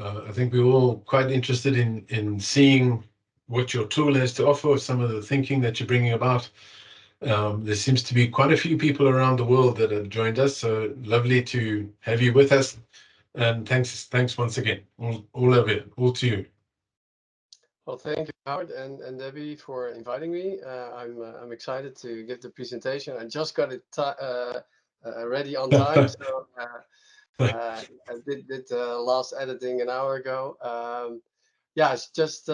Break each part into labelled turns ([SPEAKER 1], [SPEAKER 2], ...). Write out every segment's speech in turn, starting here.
[SPEAKER 1] I think we're all quite interested in seeing what your tool has to offer, some of the thinking that you're bringing about. There seems to be quite a few people around the world that have joined us, so lovely to have you with us. And thanks once again. All over here, all to you.
[SPEAKER 2] Well, thank you, Howard and Debbie, for inviting me. I'm excited to give the presentation. I just got it ready on time, so I did the last editing an hour ago. Yeah, it's just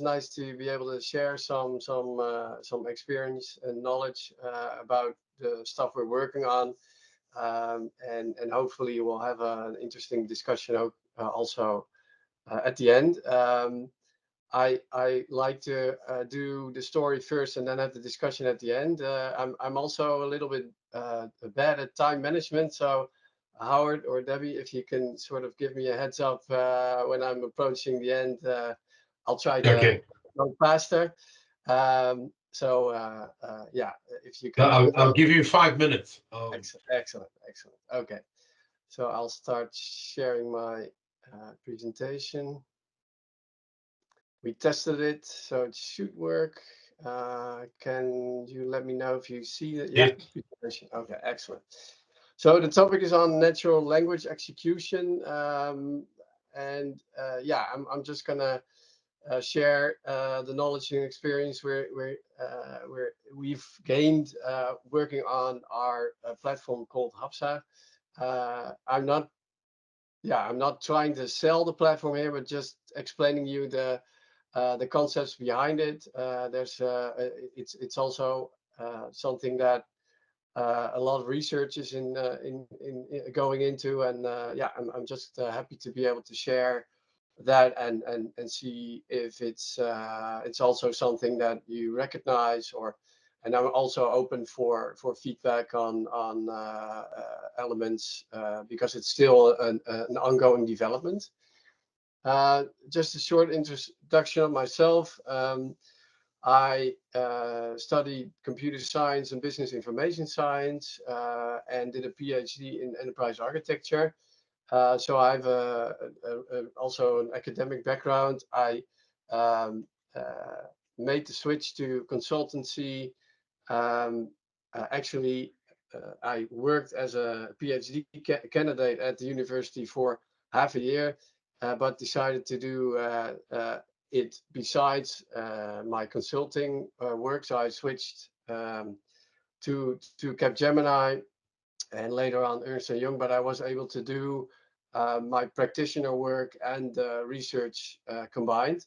[SPEAKER 2] nice to be able to share some experience and knowledge about the stuff we're working on, and hopefully we'll have an interesting discussion also at the end. I like to do the story first and then have the discussion at the end. I'm also a little bit bad at time management, so Howard or Debbie, if you can sort of give me a heads up when I'm approaching the end, I'll try to go faster. Yeah, if you can.
[SPEAKER 1] I'll give you 5 minutes.
[SPEAKER 2] Excellent. Okay, so I'll start sharing my presentation. We tested it, so it should work. Can you let me know if you see it?
[SPEAKER 1] Yeah.
[SPEAKER 2] Okay, excellent. So the topic is on natural language execution, yeah, I'm just gonna share the knowledge and experience we've gained working on our platform called HAPSAH. I'm not trying to sell the platform here, but just explaining you the concepts behind it. It's also something that a lot of research is in going into, and yeah, I'm just happy to be able to share that and see if it's also something that you recognize, and I'm also open for feedback on elements because it's still an ongoing development. Just a short introduction of myself. I studied computer science and business information science and did a PhD in enterprise architecture. So I have also an academic background. I made the switch to consultancy. Actually, I worked as a PhD candidate at the university for half a year, but decided to do it besides my consulting work. So I switched to Capgemini and later on Ernst & Young, but I was able to do my practitioner work and research combined,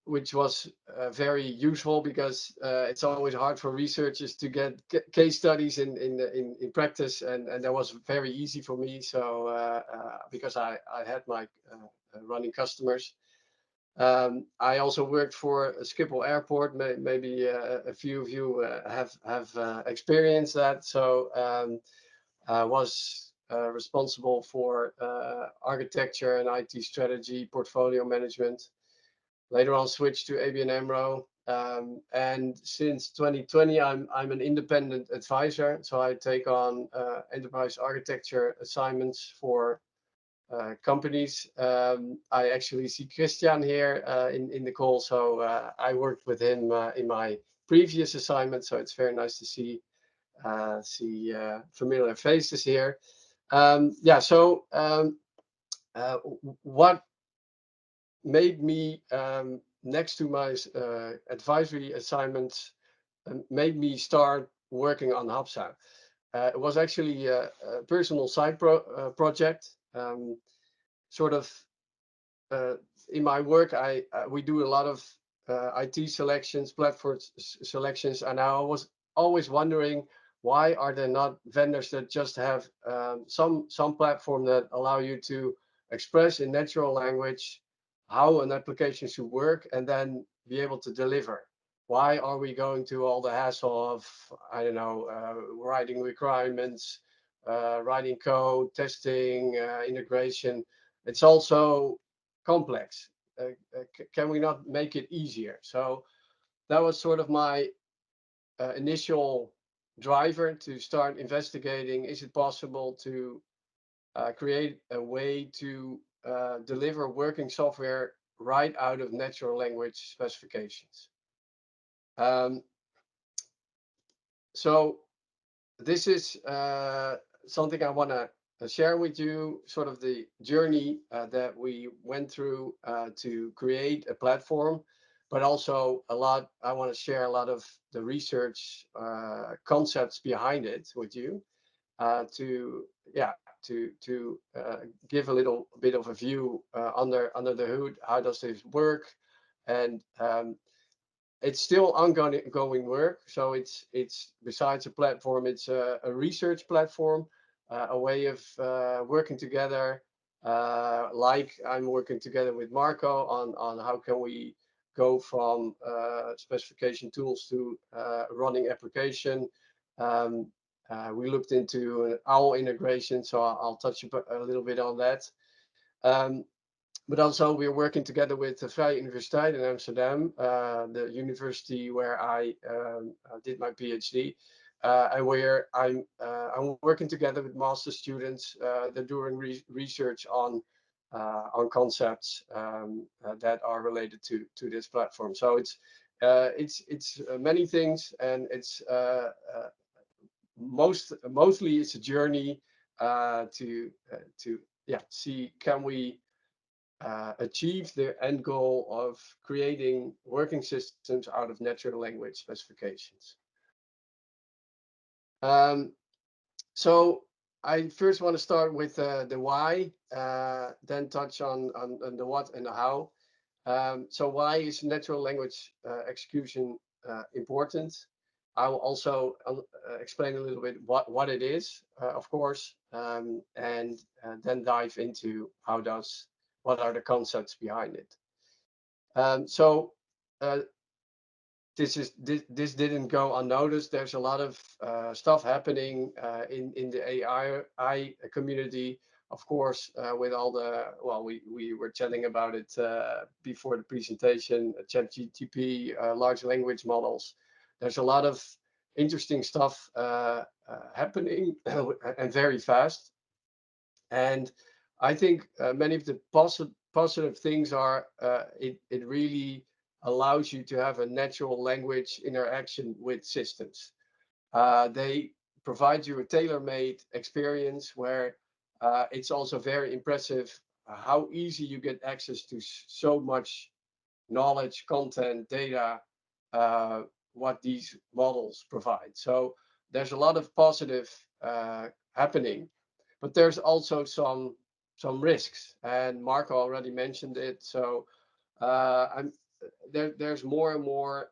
[SPEAKER 2] which was very useful because it's always hard for researchers to get case studies in practice, and that was very easy for me. So because I had my running customers. I also worked for Schiphol Airport. Maybe a few of you have experienced that. So I was responsible for architecture and IT strategy, portfolio management. Later on, switched to ABN AMRO. And since 2020, I'm an independent advisor. So I take on enterprise architecture assignments for companies. I actually see Christian here in the call, so I worked with him in my previous assignment. So it's very nice to see familiar faces here. Yeah. So what made me next to my advisory assignments made me start working on HAPSAH. It was actually a personal side project. Sort of in my work, we do a lot of IT selections, platform selections, and I was always wondering, why are there not vendors that just have some platform that allow you to express in natural language how an application should work and then be able to deliver? Why are we going to all the hassle of, I don't know, writing requirements, writing code, testing, integration? It's also complex. Can we not make it easier? So that was sort of my initial driver to start investigating. Is it possible to create a way to deliver working software right out of natural language specifications. So this is something I want to share with you, sort of the journey that we went through to create a platform, but also I want to share a lot of the research concepts behind it with you to give a little bit of a view under the hood. How does this work? And it's still ongoing work. So it's besides a platform, it's a research platform, a way of working together. Like I'm working together with Marco on how can we go from specification tools to running application. We looked into an OWL integration, so I'll touch a little bit on that. But also we're working together with the Vrije Universiteit in Amsterdam, the university where I did my PhD, and where I'm working together with master students. They're doing research on concepts that are related to this platform. So it's many things, and it's mostly it's a journey to see, can we achieve the end goal of creating working systems out of natural language specifications. So I first want to start with the why, then touch on the what and the how. So why is natural language execution important? I will also explain a little bit what it is, of course, and then dive into what are the concepts behind it. So this didn't go unnoticed. There's a lot of stuff happening in the AI community, of course, with all the, well, we were chatting about it before the presentation, ChatGPT, large language models. There's a lot of interesting stuff happening and very fast. And I think many of the positive things are it really allows you to have a natural language interaction with systems. They provide you a tailor-made experience where it's also very impressive how easy you get access to so much knowledge, content, data, what these models provide. So there's a lot of positive happening, but there's also some risks, and Marco already mentioned it. So there's more and more.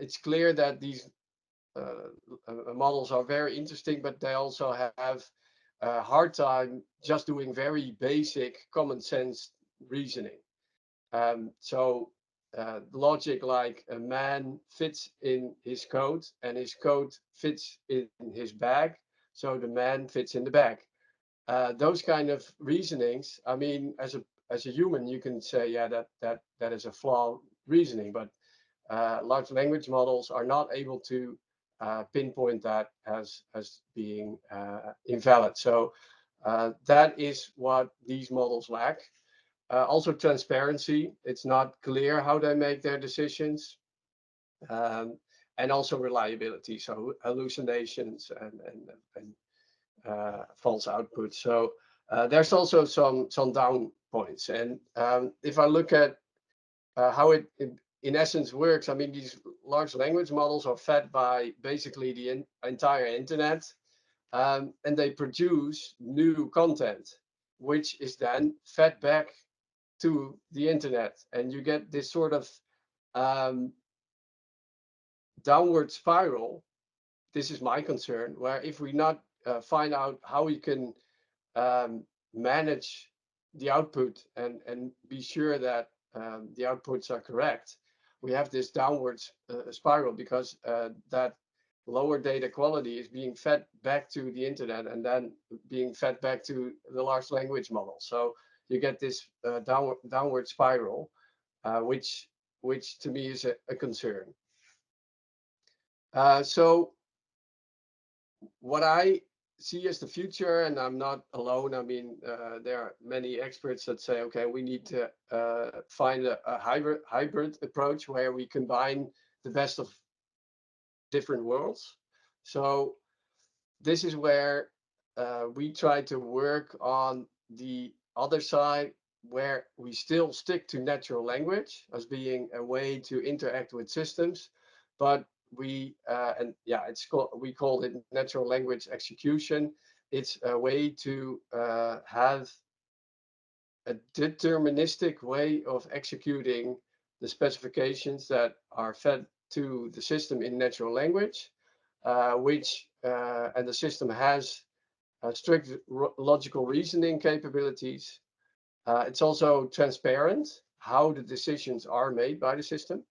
[SPEAKER 2] It's clear that these models are very interesting, but they also have a hard time just doing very basic common sense reasoning. So logic like a man fits in his coat and his coat fits in his bag, so the man fits in the bag. Those kind of reasonings, I mean, as a human, you can say, yeah, that is a flawed reasoning, but large language models are not able to pinpoint that as being invalid. So that is what these models lack. Also transparency. It's not clear how they make their decisions. And also reliability. So hallucinations and false outputs. So there's also some down points. And if I look at how it in essence works, I mean, these large language models are fed by basically the entire internet, and they produce new content, which is then fed back to the internet, and you get this sort of downward spiral. This is my concern, where if we not find out how we can manage the output and be sure that the outputs are correct, we have this downward spiral, because that lower data quality is being fed back to the internet and then being fed back to the large language model. So you get this downward spiral, which to me is a concern. So what I see as the future, and I'm not alone. I mean, there are many experts that say, okay, we need to find a hybrid approach where we combine the best of different worlds. So this is where we try to work on the other side, where we still stick to natural language as being a way to interact with systems, but we and yeah, we call it natural language execution. It's a way to have a deterministic way of executing the specifications that are fed to the system in natural language, and the system has strict logical reasoning capabilities. It's also transparent how the decisions are made by the system,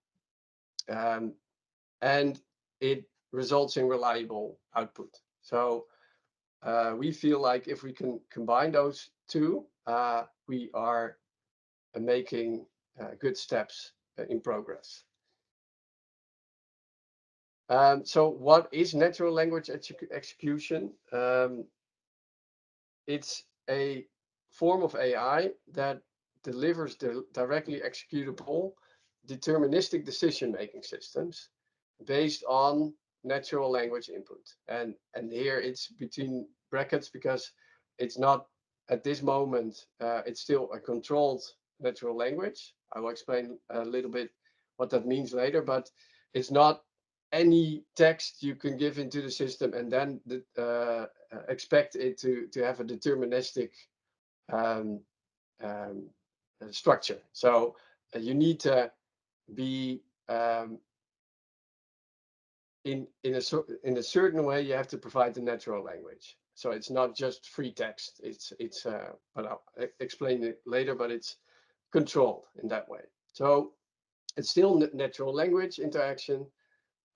[SPEAKER 2] and it results in reliable output. So we feel like if we can combine those two, we are making good steps in progress. So what is natural language execution? It's a form of AI that delivers directly executable deterministic decision-making systems based on natural language input. And here it's between brackets because it's not at this moment, it's still a controlled natural language. I will explain a little bit what that means later, but it's not any text you can give into the system and then expect it to have a deterministic um, um, structure. So you need to be in a certain way. You have to provide the natural language. So it's not just free text. But I'll explain it later. But it's controlled in that way. So it's still natural language interaction.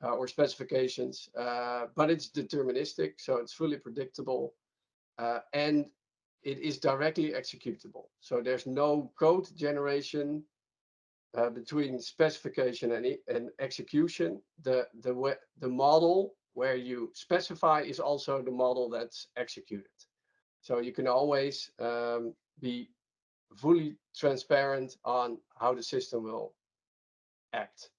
[SPEAKER 2] Or specifications, but it's deterministic, so it's fully predictable, and it is directly executable. So there's no code generation between specification and execution. The model where you specify is also the model that's executed. So you can always be fully transparent on how the system will act.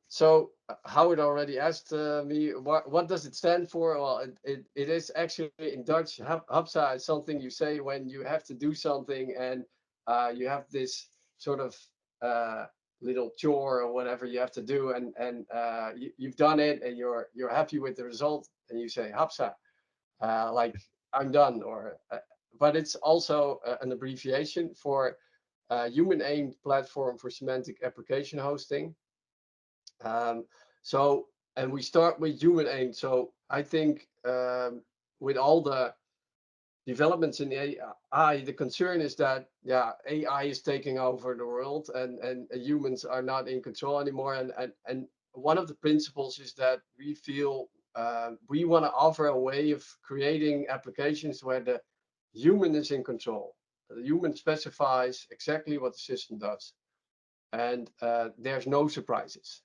[SPEAKER 2] So Howard already asked me, what does it stand for? Well, it is actually in Dutch, HAPSAH is something you say when you have to do something and you have this sort of little chore or whatever you have to do, and you've done it and you're happy with the result, and you say HAPSAH, like I'm done. But it's also an abbreviation for human-aimed platform for semantic application hosting. And we start with human aimed. So I think with all the developments in AI, the concern is that AI is taking over the world, and humans are not in control anymore. And one of the principles is that we feel we want to offer a way of creating applications where the human is in control. The human specifies exactly what the system does, and there's no surprises.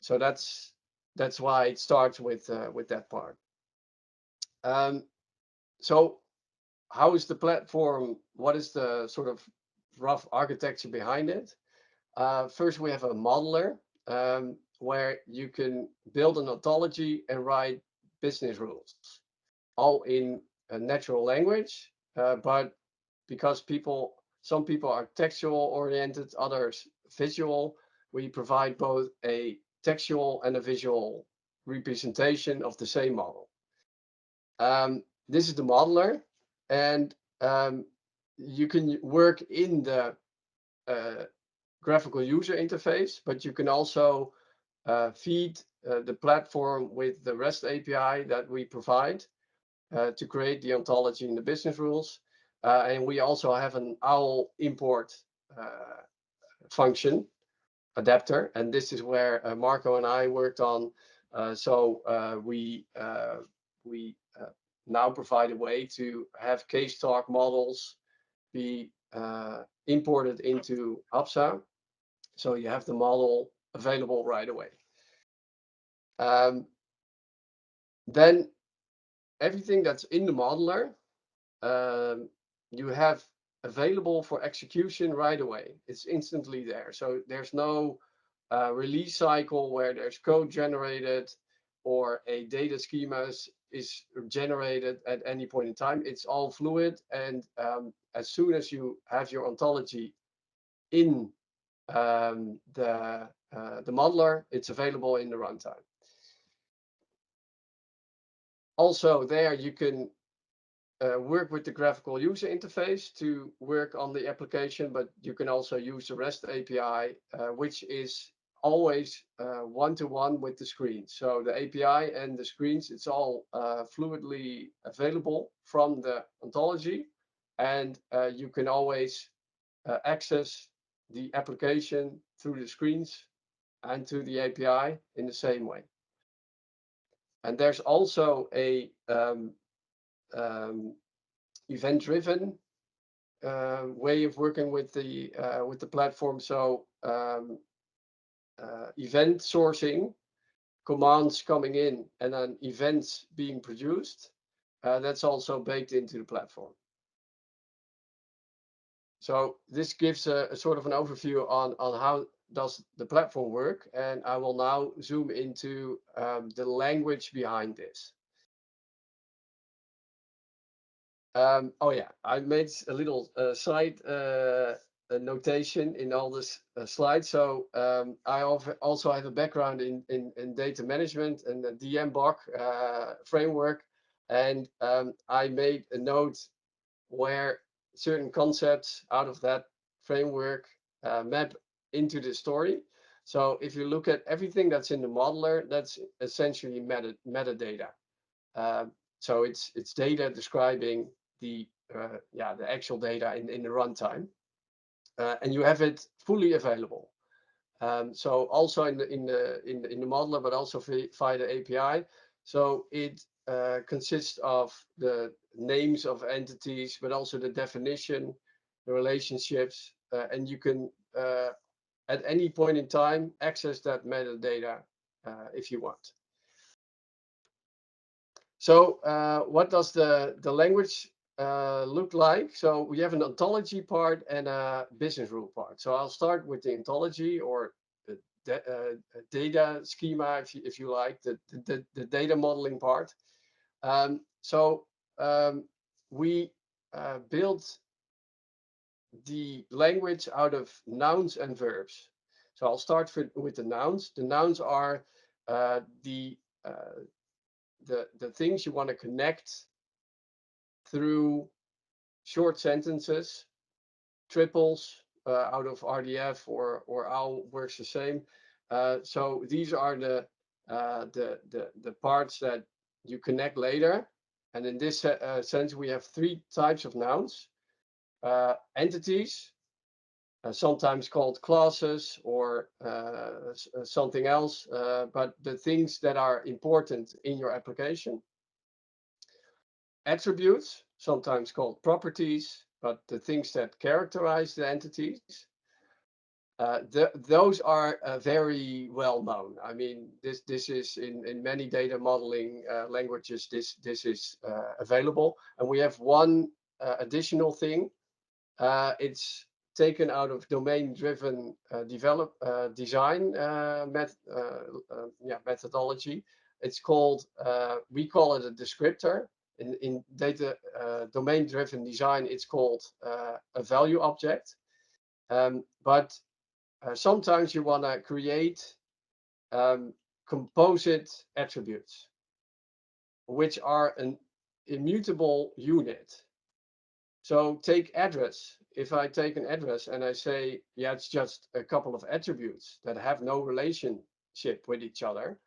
[SPEAKER 2] So that's why it starts with that part. So how is the platform? What is the sort of rough architecture behind it? First, we have a modeler where you can build an ontology and write business rules, all in a natural language. But because some people are textual oriented, others visual, we provide both a textual and a visual representation of the same model. This is the modeler, and you can work in the graphical user interface, but you can also feed the platform with the REST API that we provide to create the ontology and the business rules. And we also have an OWL import function adapter, and this is where Marco and I worked on. So we now provide a way to have case talk models be imported into HAPSAH, so you have the model available right away. Then everything that's in the modeler, you have available for execution right away. It's instantly there. So there's no release cycle where there's code generated or a data schema is generated at any point in time. It's all fluid, and as soon as you have your ontology in the modeler, it's available in the runtime. Also, there you can work with the graphical user interface to work on the application, but you can also use the REST API, which is always one-to-one with the screen. So the API and the screens, it's all fluidly available from the ontology, and you can always access the application through the screens and to the API in the same way. And there's also a event-driven way of working with the platform. So event sourcing, commands coming in, and then events being produced. That's also baked into the platform. So this gives a sort of an overview on how does the platform work, and I will now zoom into the language behind this. Oh yeah, I made a little side notation in all this slides. So I also have a background in data management and the DMBOK framework, and I made a note where certain concepts out of that framework map into the story. So if you look at everything that's in the modeler, that's essentially metadata. So it's data describing the actual data in the runtime, and you have it fully available. So also in the modeler, but also via the API. So it consists of the names of entities, but also the definition, the relationships, and you can at any point in time access that metadata if you want. So what does the language look like? So we have an ontology part and a business rule part. So I'll start with the ontology, or data schema, if you like, the data modeling part. We built the language out of nouns and verbs. So I'll start with the nouns. The nouns are the things you want to connect through short sentences, triples out of RDF or OWL works the same. So these are the parts that you connect later. And in this sense, we have three types of nouns. Entities, sometimes called classes or something else, but the things that are important in your application. Attributes, sometimes called properties, but the things that characterize the entities. Those are very well known. I mean, this is in many data modeling languages. This is available, and we have one additional thing. It's taken out of domain-driven design methodology. It's called, we call it a descriptor. In data domain-driven design, it's called a value object. But sometimes you want to create composite attributes, which are an immutable unit. So take address. If I take an address and I say, yeah, it's just a couple of attributes that have no relationship with each other,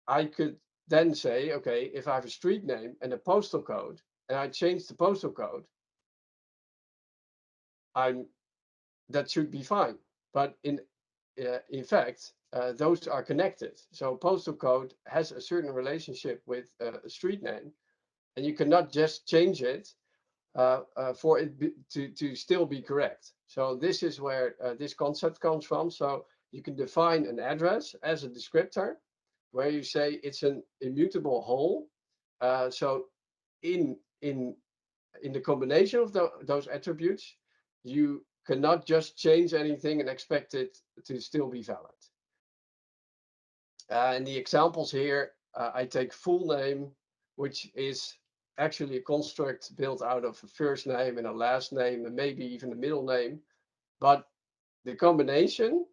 [SPEAKER 2] I could then say, okay, if I have a street name and a postal code, and I change the postal code, that should be fine. But in fact, those are connected. So postal code has a certain relationship with a street name, and you cannot just change it for it to still be correct. So this is where this concept comes from. So you can define an address as a descriptor, where you say it's an immutable whole. So in the combination of those attributes, you cannot just change anything and expect it to still be valid. In the examples here, I take full name, which is actually a construct built out of a first name and a last name, and maybe even a middle name. But the combination,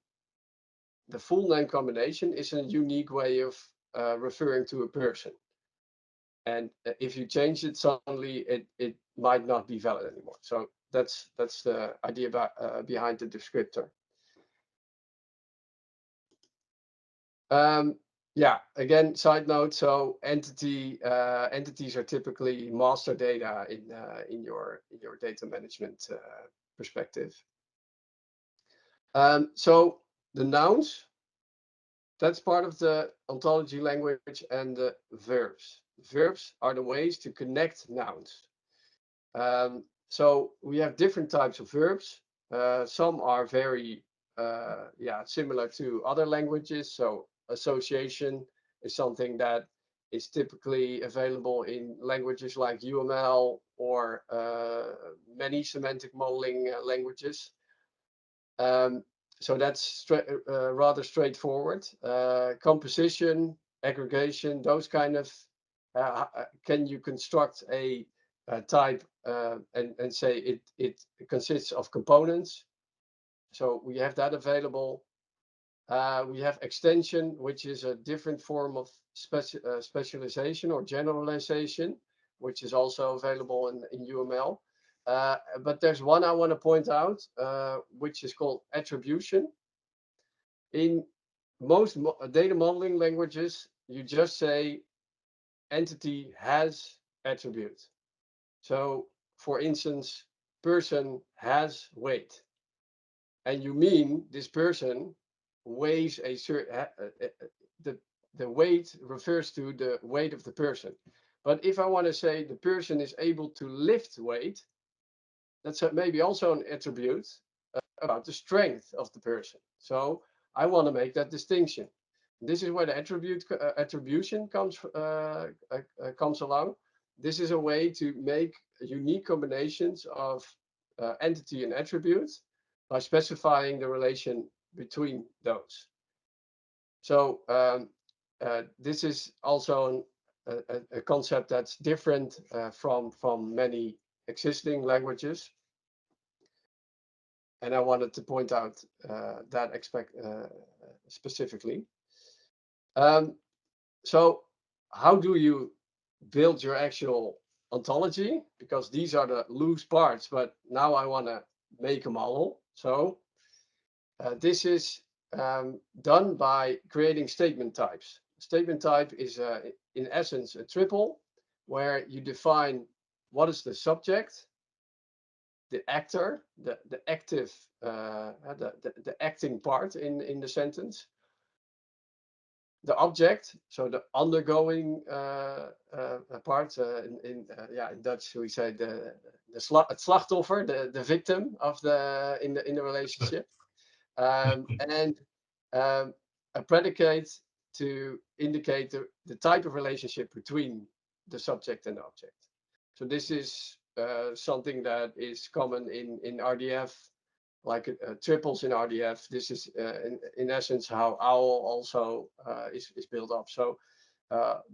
[SPEAKER 2] the full name combination, is a unique way of referring to a person. And if you change it suddenly, it might not be valid anymore. So that's the idea behind the descriptor. Yeah, again, side note. So entities are typically master data in your data management perspective. So the nouns, that's part of the ontology language, and the verbs. Verbs are the ways to connect nouns. So we have different types of verbs. Some are very similar to other languages. So association is something that is typically available in languages like UML or many semantic modeling languages. So that's rather straightforward. Composition, aggregation, those kind of, can you construct a type and say it consists of components? So we have that available. We have extension, which is a different form of specialization or generalization, which is also available in UML. But there's one I want to point out, which is called attribution. In most data modeling languages, you just say entity has attribute. So, for instance, person has weight. And you mean this person weighs a certain, the weight refers to the weight of the person. But if I want to say the person is able to lift weight, that's maybe also an attribute about the strength of the person. So I want to make that distinction. This is where the attribution comes along. This is a way to make unique combinations of entity and attributes by specifying the relation between those. So this is also a concept that's different from many existing languages. And I wanted to point out that aspect specifically. So how do you build your actual ontology? Because these are the loose parts, but now I want to make a model. So this is done by creating statement types. Statement type is in essence a triple, where you define what is the subject, the actor, the active, the acting part in the sentence, the object, so the undergoing part. In Dutch we say het slachtoffer, the victim of in the relationship, and a predicate to indicate the type of relationship between the subject and the object. So this is something that is common in RDF, like triples in RDF. This is in essence how OWL also is built up. So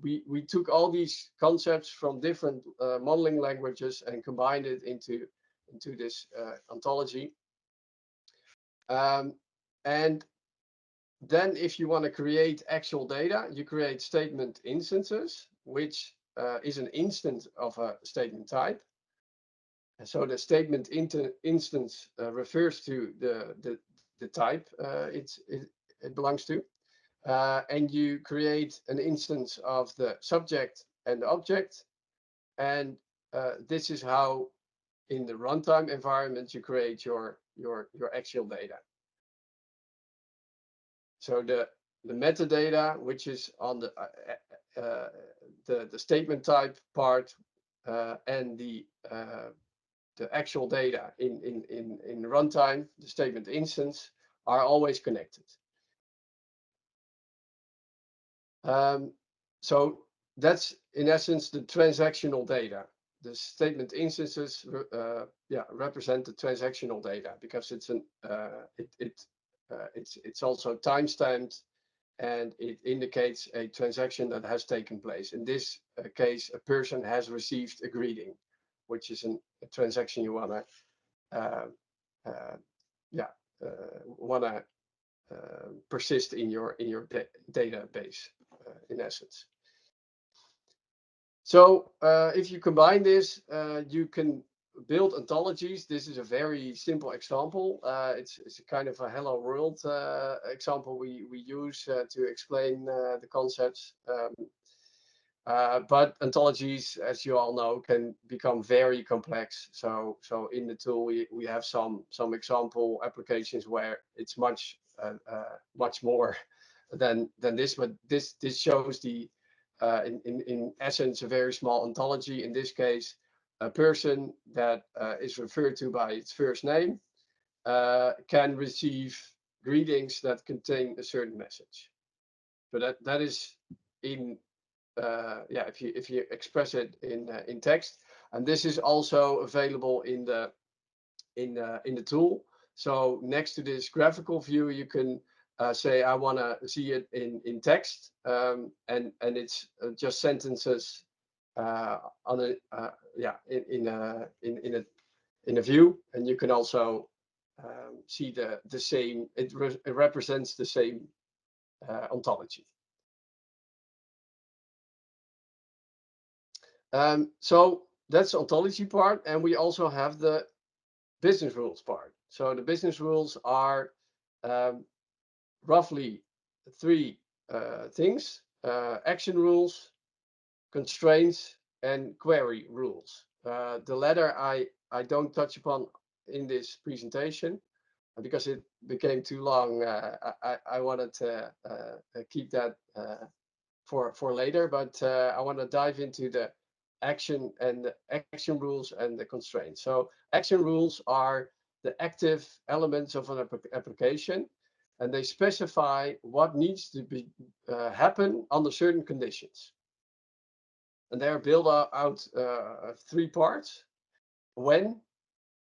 [SPEAKER 2] we took all these concepts from different modeling languages and combined it into this ontology. And then if you want to create actual data, you create statement instances, which is an instance of a statement type. And so the statement instance refers to the type it belongs to. And you create an instance of the subject and the object. And this is how in the runtime environment you create your actual data. So the metadata, which is on the statement type part, and the actual data in runtime, the statement instance, are always connected. So that's in essence the transactional data. The statement instances represent the transactional data because it's an it's also time-stamped, and it indicates a transaction that has taken place. In this case, a person has received a greeting, which is a transaction you want to persist in your database, in essence. So if you combine this, you can build ontologies. This is a very simple example. It's a kind of a hello world example we use to explain the concepts. But ontologies, as you all know, can become very complex. So in the tool we have some example applications where it's much more than this. But this shows the in essence a very small ontology. In this case, a person that is referred to by its first name can receive greetings that contain a certain message. So that is in if you express it in text, and this is also available in the tool. So next to this graphical view, you can say I want to see it in text, and it's just sentences on a in a view, and you can also see the same. It represents the same ontology. So that's the ontology part, and we also have the business rules part. So the business rules are roughly three things: action rules, constraints, and query rules. The latter I don't touch upon in this presentation because it became too long. I wanted to keep that for later, but I want to dive into the action rules and the constraints. So action rules are the active elements of an application, and they specify what needs to be happen under certain conditions. And they are built out of three parts. When,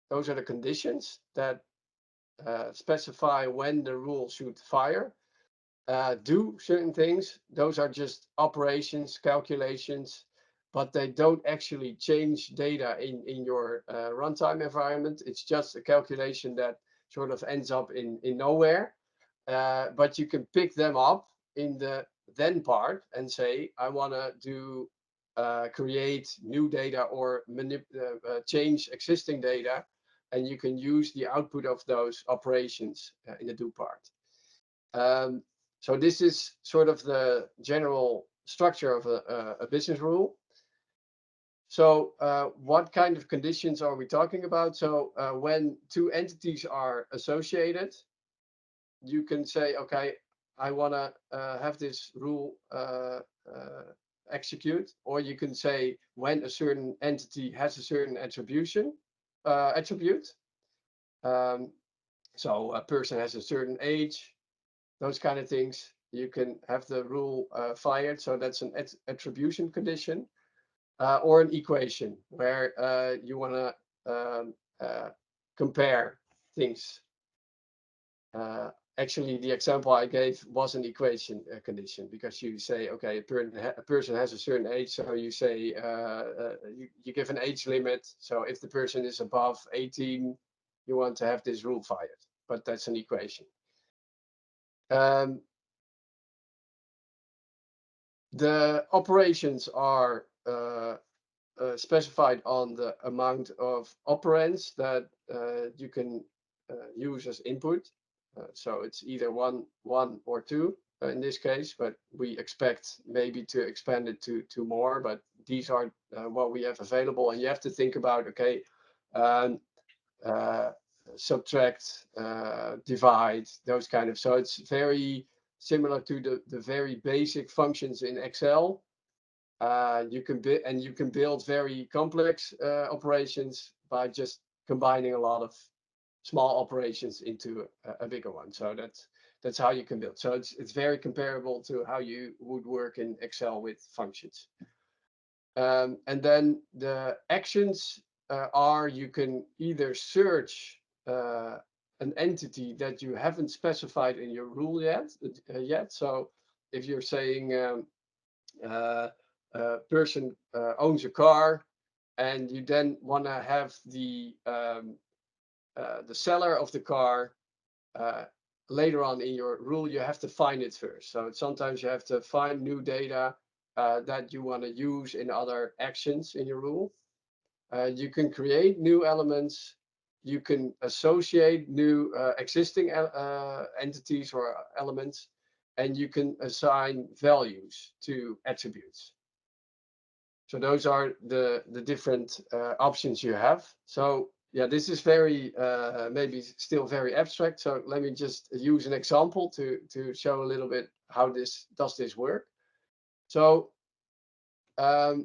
[SPEAKER 2] those are the conditions that specify when the rule should fire. Do certain things, those are just operations, calculations, but they don't actually change data in your runtime environment. It's just a calculation that sort of ends up in nowhere. But you can pick them up in the then part and say, I want to do create new data or change existing data, and you can use the output of those operations in the do part. So this is sort of the general structure of a business rule. So what kind of conditions are we talking about? So when two entities are associated, you can say, okay, I want to have this rule execute, or you can say when a certain entity has a certain attribute. So a person has a certain age, those kind of things, you can have the rule fired. So that's an attribution condition, or an equation where you want to compare things. Actually, the example I gave was an equation condition, because you say, okay, a person has a certain age, so you say you give an age limit. So if the person is above 18, you want to have this rule fired, but that's an equation. The operations are specified on the amount of operands that you can use as input. So it's either one or two in this case, but we expect maybe to expand it to more. But these are what we have available, and you have to think about, okay, subtract, divide, those kind of. So it's very similar to the very basic functions in Excel. You can build very complex operations by just combining a lot of small operations into a bigger one. So that's how you can build. So it's very comparable to how you would work in Excel with functions. And then the actions are, you can either search an entity that you haven't specified in your rule yet. So if you're saying a person owns a car, and you then want to have the seller of the car later on in your rule, you have to find it first. So sometimes you have to find new data that you want to use in other actions in your rule. You can create new elements. You can associate new existing entities or elements, and you can assign values to attributes. So those are the different options you have. So yeah, this is very maybe still very abstract. So let me just use an example to show a little bit how this work. So I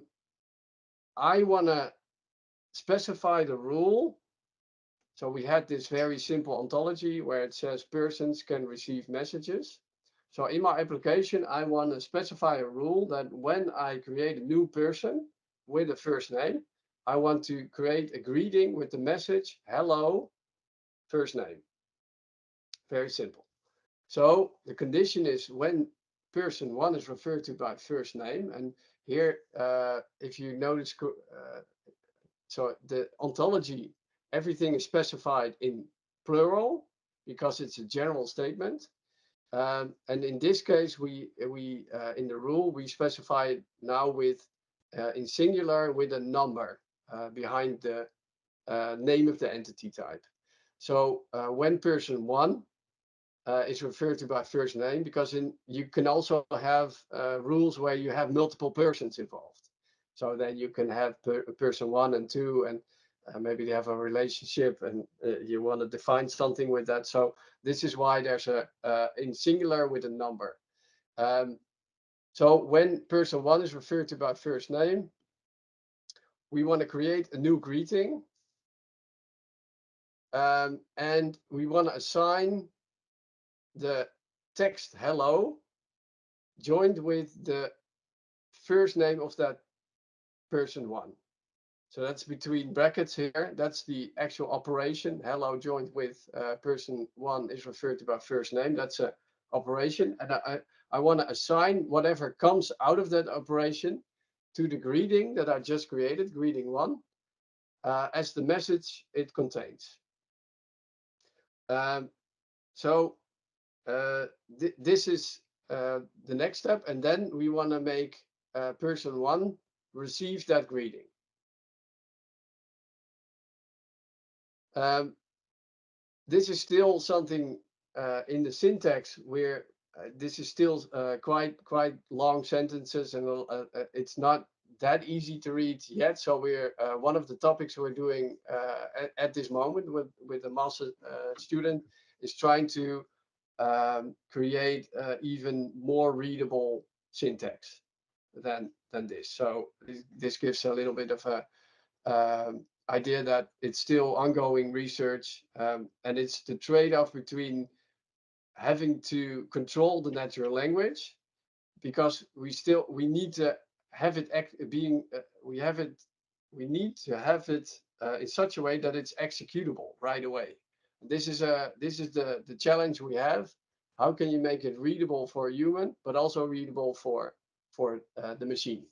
[SPEAKER 2] want to specify the rule. So we had this very simple ontology where it says persons can receive messages. So in my application, I want to specify a rule that when I create a new person with a first name, I want to create a greeting with the message, hello, first name. Very simple. So the condition is when person one is referred to by first name. And here, if you notice, so the ontology, everything is specified in plural because it's a general statement. And in this case, we in the rule, we specify it now with in singular with a number behind the name of the entity type. So when person one is referred to by first name, because you can also have rules where you have multiple persons involved. So then you can have person one and two, and maybe they have a relationship, and you want to define something with that. So this is why there's a in singular with a number. So when person one is referred to by first name, we want to create a new greeting, and we want to assign the text hello joined with the first name of that person one. So that's between brackets here. That's the actual operation. Hello joined with person one is referred to by first name. That's an operation. And I want to assign whatever comes out of that operation to the greeting that I just created, greeting one, as the message it contains. So this is the next step. And then we want to make person one receive that greeting. This is still something in the syntax where this is still quite long sentences, and it's not that easy to read yet. So we're one of the topics we're doing at this moment with a master student is trying to create even more readable syntax than this. So this gives a little bit of a idea that it's still ongoing research, and it's the trade-off between having to control the natural language, because we need to have it we need to have it in such a way that it's executable right away. This is the challenge we have. How can you make it readable for a human, but also readable for the machine?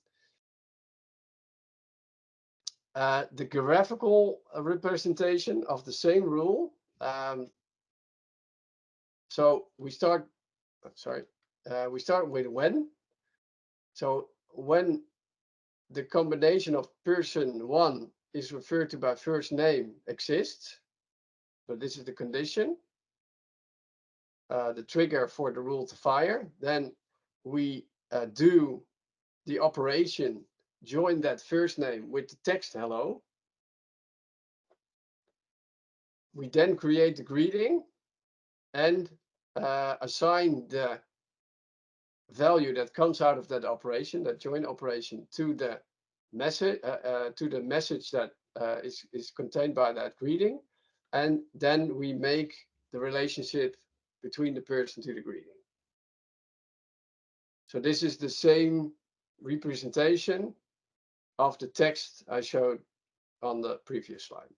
[SPEAKER 2] The graphical representation of the same rule. So we start with when. So when the combination of person one is referred to by first name exists, so this is the condition, the trigger for the rule to fire, then we do the operation, join that first name with the text hello. We then create the greeting and assign the value that comes out of that operation, that join operation, to the message that is contained by that greeting, and then we make the relationship between the person to the greeting. So this is the same representation of the text I showed on the previous slide.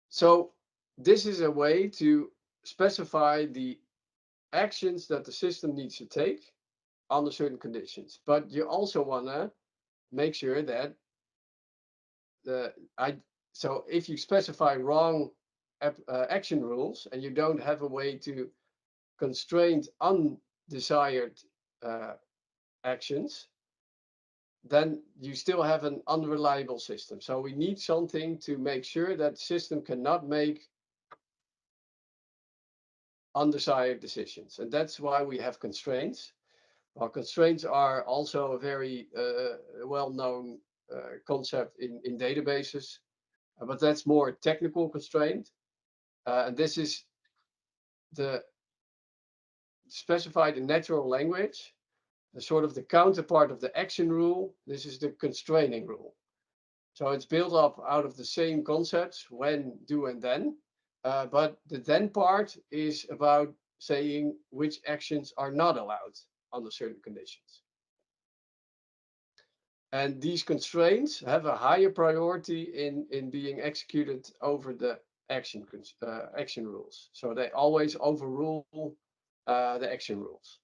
[SPEAKER 2] So this is a way to specify the actions that the system needs to take under certain conditions. But you also want to make sure that so if you specify wrong action rules and you don't have a way to constrain undesired actions, then you still have an unreliable system. So we need something to make sure that the system cannot make undesired decisions. And that's why we have constraints. Well, constraints are also a very well-known concept in databases, but that's more technical constraint. And this is the specified in natural language, the sort of the counterpart of the action rule. This is the constraining rule. So it's built up out of the same concepts, when, do, and then. But the then part is about saying which actions are not allowed under certain conditions. And these constraints have a higher priority in being executed over the action rules. So they always overrule the action rules.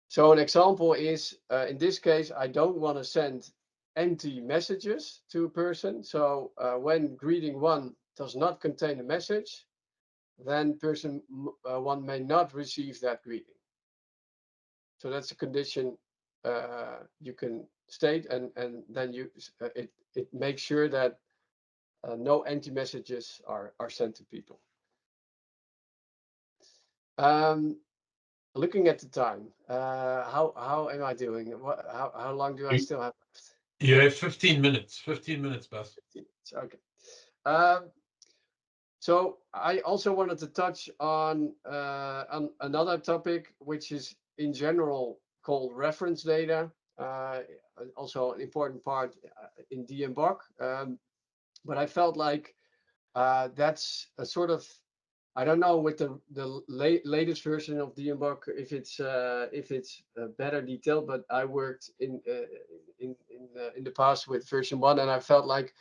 [SPEAKER 2] So an example is, in this case, I don't want to send empty messages to a person. So when greeting 1 does not contain a message, then person 1 may not receive that greeting. So that's a condition you can state, and then it makes sure that no empty messages are sent to people. Looking at the time, how am I doing? How long do I still have left?
[SPEAKER 1] You have 15 minutes. 15 minutes, Bas.
[SPEAKER 2] 15 minutes. Okay. So I also wanted to touch on another topic, which is in general called reference data. Also an important part in DMBOK. But I felt like that's a sort of, I don't know with the latest version of DMBOK if it's better detailed, but I worked in the past with version 1, and I felt like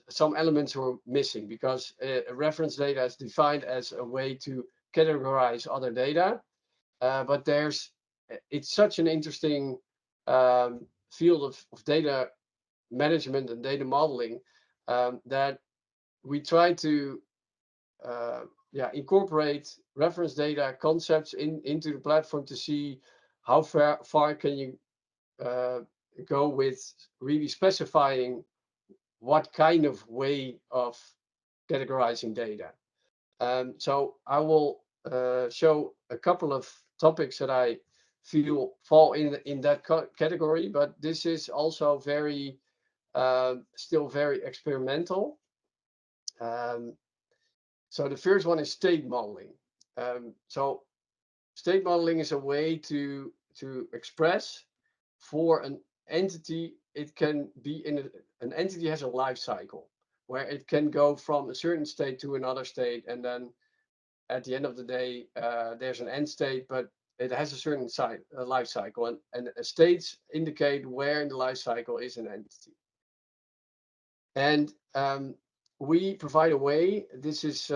[SPEAKER 2] some elements were missing, because reference data is defined as a way to categorize other data, but it's such an interesting field of data management and data modeling that we try to incorporate reference data concepts into the platform to see how far can you go with really specifying what kind of way of categorizing data. So I will show a couple of topics that I feel fall in that category, but this is also very still very experimental. So the first one is state modeling. So state modeling is a way to express for an entity. It can be an entity has a life cycle where it can go from a certain state to another state, and then at the end of the day there's an end state, but it has a certain life cycle, and states indicate where in the life cycle is an entity. And we provide a way. This is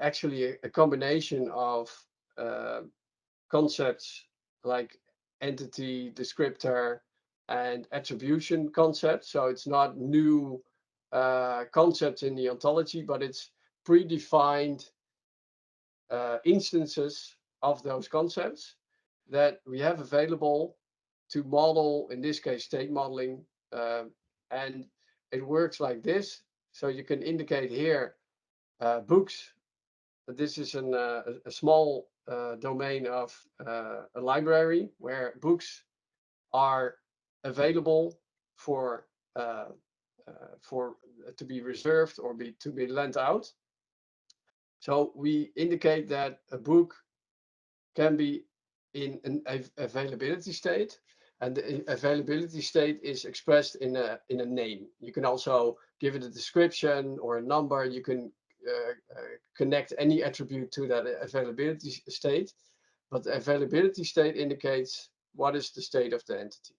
[SPEAKER 2] actually a combination of concepts like entity, descriptor, and attribution concepts. So it's not new concepts in the ontology, but it's predefined instances of those concepts that we have available to model, in this case, state modeling. And it works like this. So you can indicate here books. This is a small domain of a library where books are available for to be reserved or to be lent out. So we indicate that a book can be in an availability state, And the availability state is expressed in a name. You can also give it a description or a number. You can connect any attribute to that availability state. But the availability state indicates what is the state of the entity.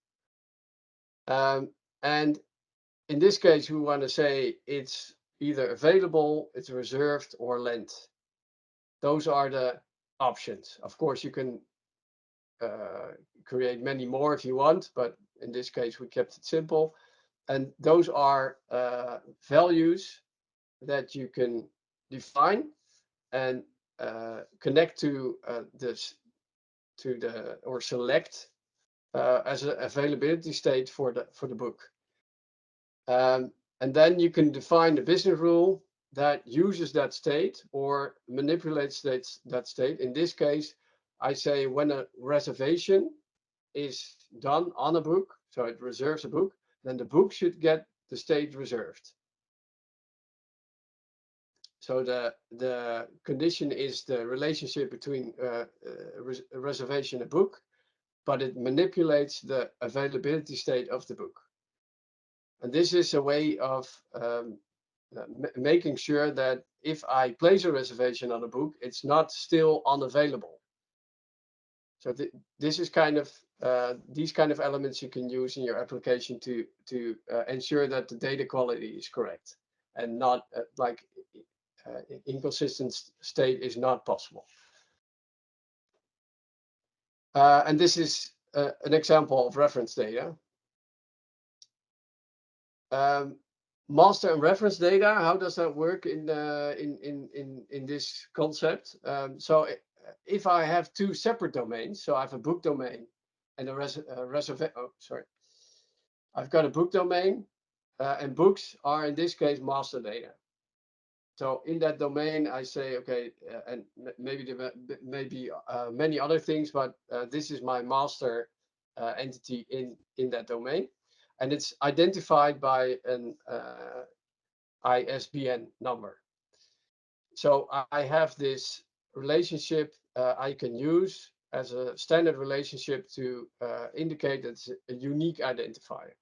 [SPEAKER 2] And in this case, we want to say it's either available, it's reserved, or lent. Those are the options. Of course, you can create many more if you want, but in this case, we kept it simple. And those are values that you can define and connect to or select as an availability state for the book. And then you can define the business rule that uses that state or manipulates that state. In this case, I say when a reservation is done on a book, so it reserves a book, then the book should get the state reserved. So the condition is the relationship between a reservation and a book, but it manipulates the availability state of the book. And this is a way of making sure that if I place a reservation on a book, it's not still unavailable. So this is kind of these kind of elements you can use in your application to ensure that the data quality is correct and not like inconsistent state is not possible. And this is an example of reference data. Master and reference data, how does that work in this concept? So if I have two separate domains, so I have a book domain and I've got a book domain, and books are in this case master data. So in that domain, I say, okay, and maybe there may be many other things, but this is my master entity in that domain. And it's identified by an ISBN number. So I have this relationship I can use as a standard relationship to indicate that it's a unique identifier.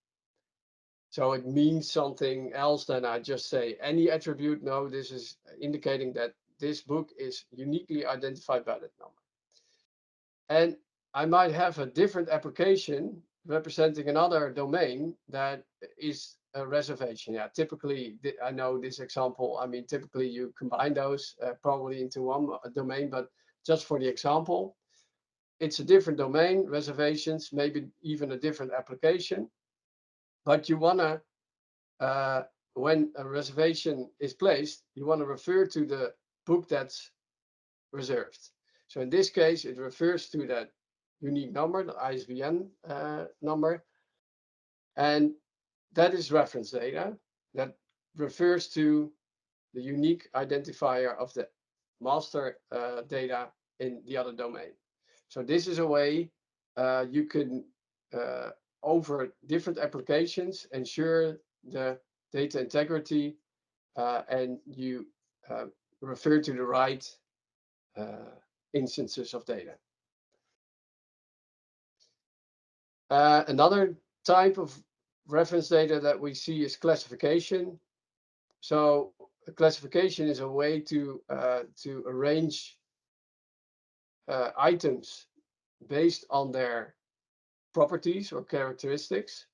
[SPEAKER 2] So it means something else than I just say any attribute. No, this is indicating that this book is uniquely identified by that number. And I might have a different application representing another domain that is a reservation. Yeah, typically, I know this example, I mean, typically you combine those probably into one domain, but just for the example, it's a different domain, reservations, maybe even a different application. But you want to, when a reservation is placed, you want to refer to the book that's reserved. So in this case, it refers to that unique number, the ISBN number. And that is reference data that refers to the unique identifier of the master data in the other domain. So this is a way you can, over different applications, ensure the data integrity and you refer to the right instances of data. Another type of reference data that we see is classification. So a classification is a way to arrange items based on their properties or characteristics.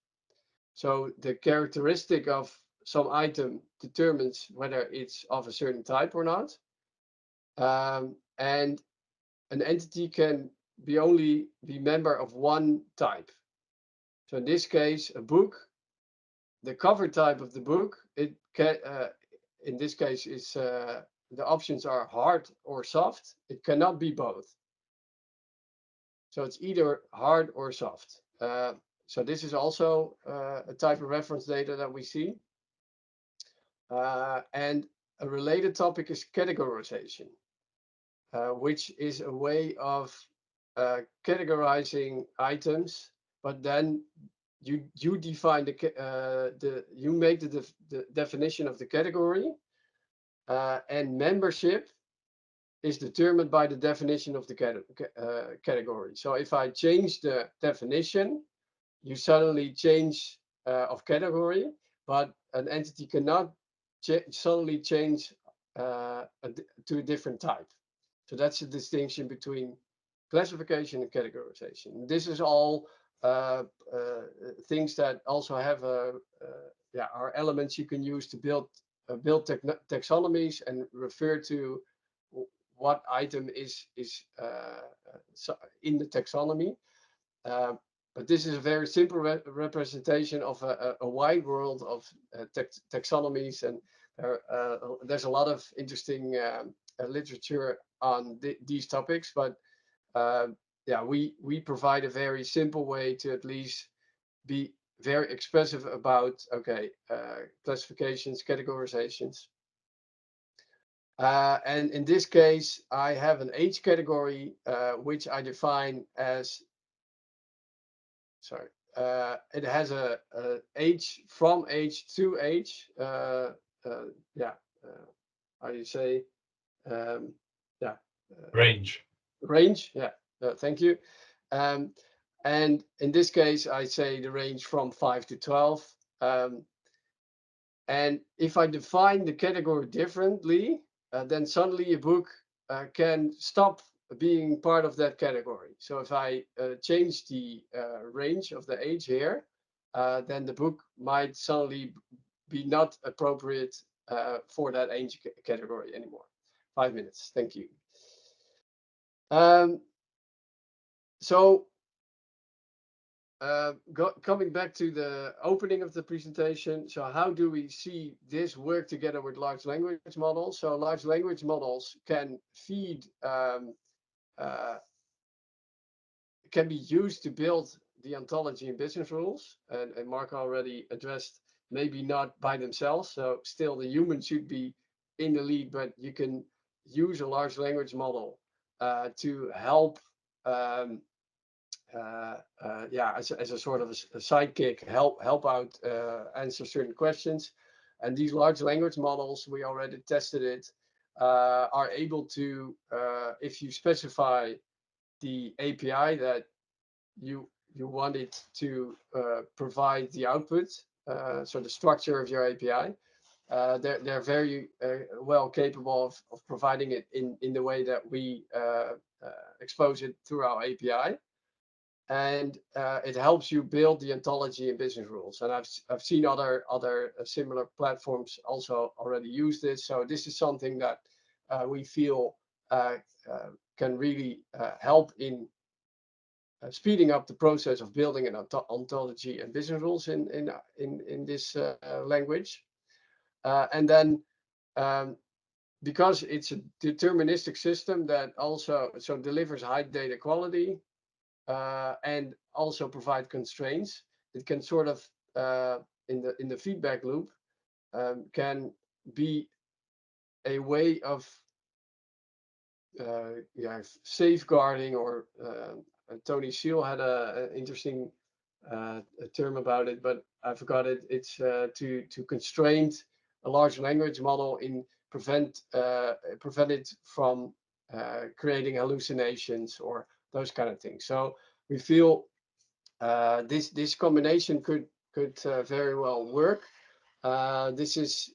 [SPEAKER 2] So the characteristic of some item determines whether it's of a certain type or not. And an entity can only be member of one type. So in this case, a book, the cover type of the book, it can, in this case, is the options are hard or soft. It cannot be both. So it's either hard or soft. So this is also a type of reference data that we see. And a related topic is categorization, which is a way of categorizing items, but then you define you make the definition of the category, and membership is determined by the definition of the category. So if I change the definition, you suddenly change of category, but an entity cannot suddenly change to a different type. So that's the distinction between classification and categorization. This is all things that also have are elements you can use to build taxonomies and refer to what item is in the taxonomy. But this is a very simple representation of a wide world of taxonomies, and there's a lot of interesting literature on these topics. But yeah, we provide a very simple way to at least be very expressive about classifications, categorizations. And in this case, I have an age category, which I define as, sorry, it has a age from age to age. How do you say?
[SPEAKER 1] Range.
[SPEAKER 2] Range, yeah, thank you. And in this case, I say the range from 5 to 12. And if I define the category differently, then suddenly a book can stop being part of that category. So if I change the range of the age here, then the book might suddenly be not appropriate for that age category anymore. 5 minutes, thank you. Coming back to the opening of the presentation, so how do we see this work together with large language models? So large language models can feed, can be used to build the ontology and business rules, and Mark already addressed maybe not by themselves, so still the human should be in the lead, but you can use a large language model to help as a sort of a sidekick, help out, answer certain questions. And these large language models, we already tested it, are able to, if you specify the API that you want it to provide the output, so the structure of your API, they're very well capable of providing it in the way that we expose it through our API. And it helps you build the ontology and business rules. And I've seen other similar platforms also already use this. So this is something that we feel can really help in speeding up the process of building an ontology and business rules in this language. And then because it's a deterministic system that also delivers high data quality, and also provide constraints, it can sort of in the feedback loop can be a way of safeguarding, or Tony Seal had an interesting term about it, but I forgot it. It's to constrain a large language model in prevent it from creating hallucinations or those kind of things. So we feel this combination could very well work. This is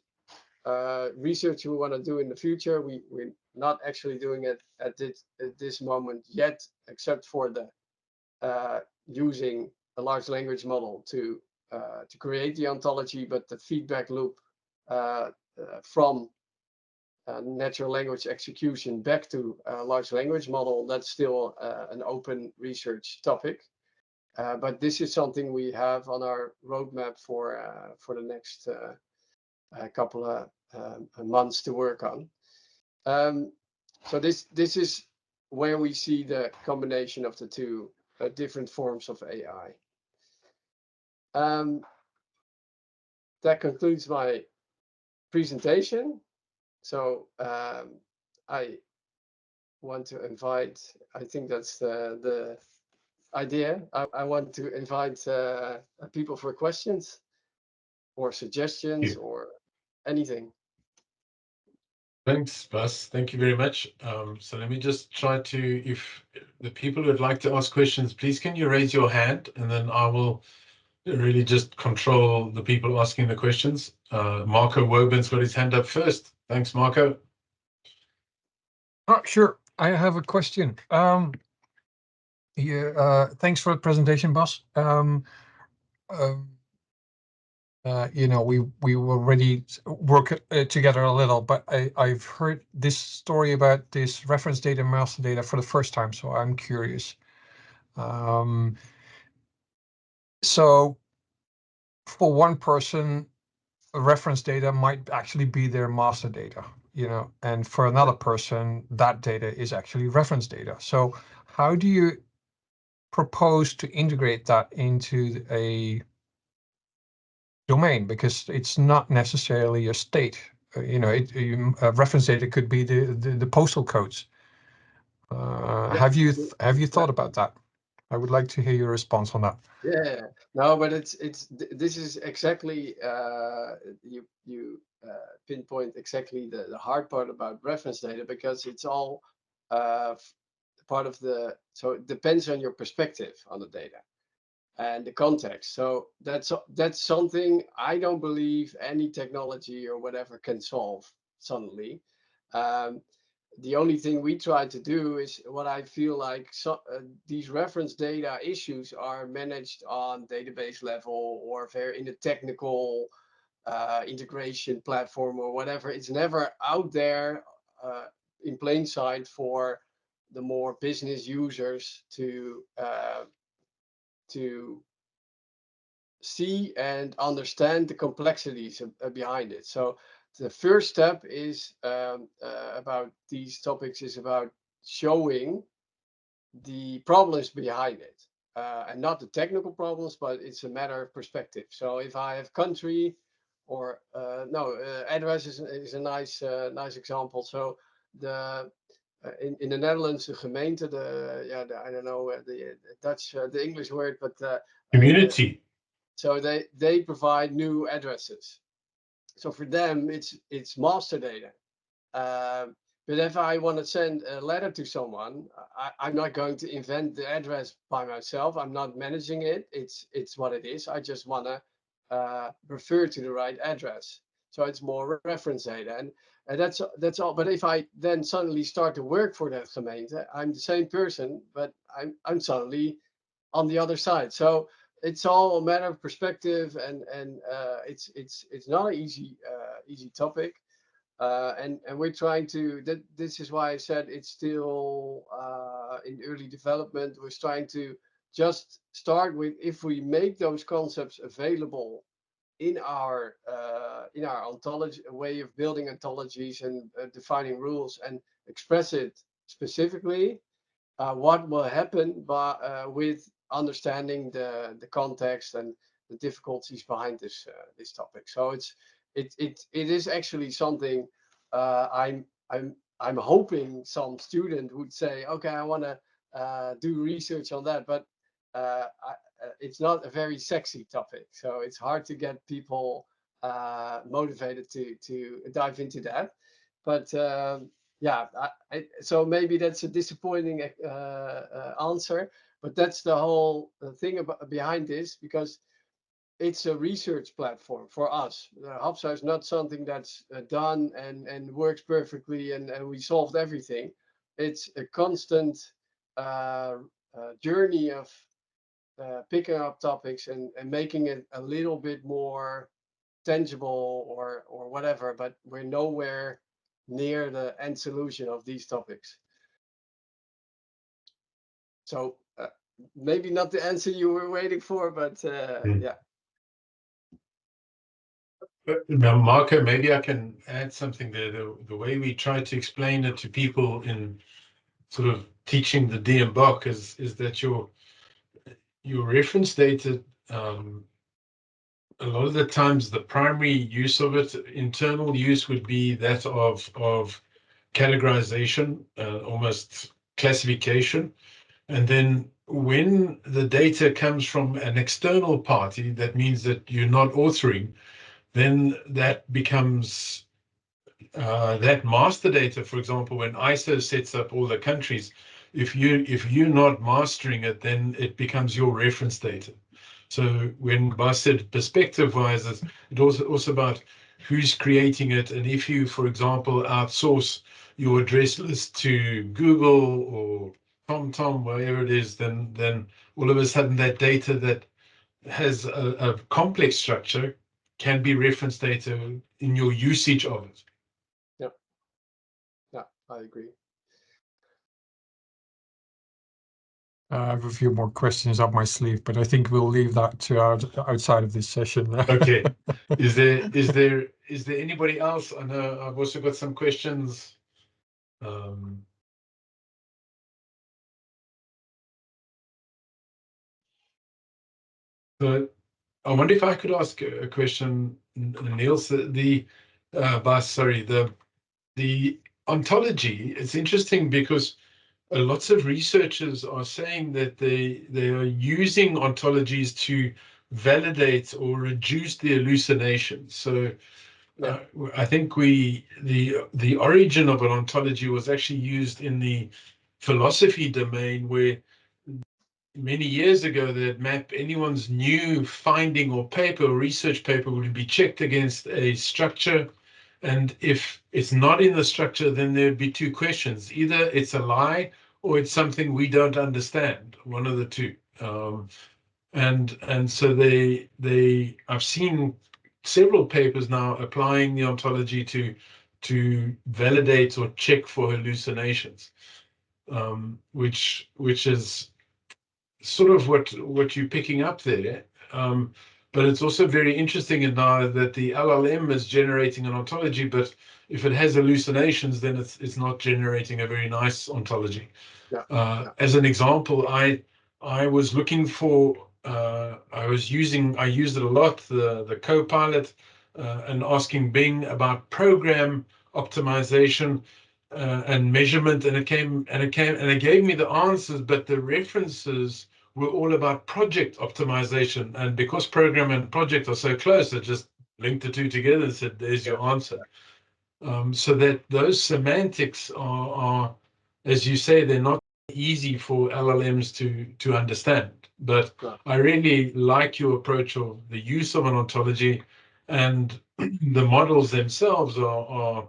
[SPEAKER 2] research we want to do in the future. We're not actually doing it at this moment yet, except for the using a large language model to create the ontology, but the feedback loop from natural language execution back to a large language model, that's still an open research topic. But this is something we have on our roadmap for the next couple of months to work on. So this is where we see the combination of the two different forms of AI. That concludes my presentation. So I want to invite, I think that's the idea. I want to invite people for questions or suggestions or anything.
[SPEAKER 1] Thanks, Bas. Thank you very much. So let me just try to, if the people who would like to ask questions, please can you raise your hand, and then I will really just control the people asking the questions. Marco Woben's got his hand up first. Thanks, Marco.
[SPEAKER 3] Sure. I have a question. Thanks for the presentation, Bas. You know, we already work together a little, but I've heard this story about this reference data, master data for the first time, so I'm curious. So for one person, reference data might actually be their master data, you know, and for another person, that data is actually reference data. So how do you propose to integrate that into a domain? Because it's not necessarily a state. You know, reference data could be the postal codes. Have you thought about that? I would like to hear your response on that.
[SPEAKER 2] Yeah, no, but this is exactly you pinpoint exactly the hard part about reference data, because it's all part of the, so it depends on your perspective on the data and the context. So that's something I don't believe any technology or whatever can solve suddenly. The only thing we try to do is what I feel like these reference data issues are managed on database level or very in a technical integration platform or whatever. It's never out there in plain sight for the more business users to see and understand the complexities behind it. So the first step is about these topics is about showing the problems behind it, and not the technical problems, but it's a matter of perspective. So if I have country or address is a nice example. So the in the Netherlands, the gemeente, I don't know the Dutch, the English word, but
[SPEAKER 1] Community.
[SPEAKER 2] So they provide new addresses. So for them, it's master data. But if I want to send a letter to someone, I'm not going to invent the address by myself. I'm not managing it. It's what it is. I just want to refer to the right address. So it's more reference data, and that's all. But if I then suddenly start to work for that gemeente, I'm the same person, but I'm suddenly on the other side. So it's all a matter of perspective, and it's not an easy topic. And we're trying to, this is why I said it's still in early development. We're trying to just start with, if we make those concepts available in our ontology way of building ontologies and defining rules and express it specifically, what will happen with understanding the context and the difficulties behind this topic. So it is actually something I'm hoping some student would say, okay, I want to do research on that, but it's not a very sexy topic, so it's hard to get people motivated to dive into that. But yeah, so maybe that's a disappointing answer, but that's the whole thing behind this, because it's a research platform for us. HAPSAH is not something that's done and works perfectly and we solved everything. It's a constant journey of picking up topics and making it a little bit more tangible or whatever, but we're nowhere near the end solution of these topics. So maybe not the answer you were waiting for, but yeah.
[SPEAKER 1] Now, Marco, maybe I can add something there. The way we try to explain it to people in sort of teaching the DMBOK is that your reference data, a lot of the times the primary use of it, internal use, would be that of categorization, almost classification. And then when the data comes from an external party, that means that you're not authoring, then that becomes that master data, for example, when ISO sets up all the countries, if you're not mastering it, then it becomes your reference data. So when Bas said perspective-wise, it's also about who's creating it, and if you, for example, outsource your address list to Google or TomTom, wherever it is, then all of a sudden that data that has a complex structure can be reference data in your usage of it.
[SPEAKER 2] Yeah, I agree.
[SPEAKER 3] I have a few more questions up my sleeve, but I think we'll leave that to outside of this session.
[SPEAKER 1] Okay. Is there anybody else? I know I've also got some questions. But I wonder if I could ask a question, Niels. The ontology. It's interesting because lots of researchers are saying that they are using ontologies to validate or reduce the hallucinations. So I think the origin of an ontology was actually used in the philosophy domain, where many years ago that map anyone's new finding or paper or research paper would be checked against a structure. And if it's not in the structure, then there'd be two questions. Either it's a lie or it's something we don't understand, one of the two. And so I've seen several papers now applying the ontology to validate or check for hallucinations, which is sort of what you're picking up there. But it's also very interesting in now that the LLM is generating an ontology, but if it has hallucinations, then it's not generating a very nice ontology. As an example, I was looking for I used it a lot, the Copilot, and asking Bing about program optimization and measurement, and it gave me the answers, but the references were all about project optimization. And because program and project are so close, it just linked the two together and said, there's your answer. So that those semantics are, as you say, they're not easy for LLMs to understand. But I really like your approach of the use of an ontology, and the models themselves are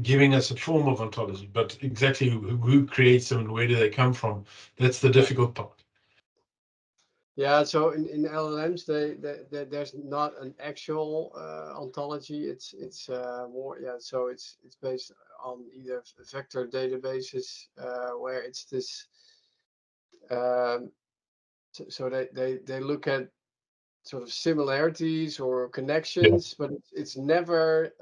[SPEAKER 1] giving us a form of ontology, but exactly who creates them and where do they come from, that's the difficult part.
[SPEAKER 2] Yeah, so in LLMs, there's not an actual ontology. It's more, so it's based on either vector databases where it's this. So they look at sort of similarities or connections, but it's never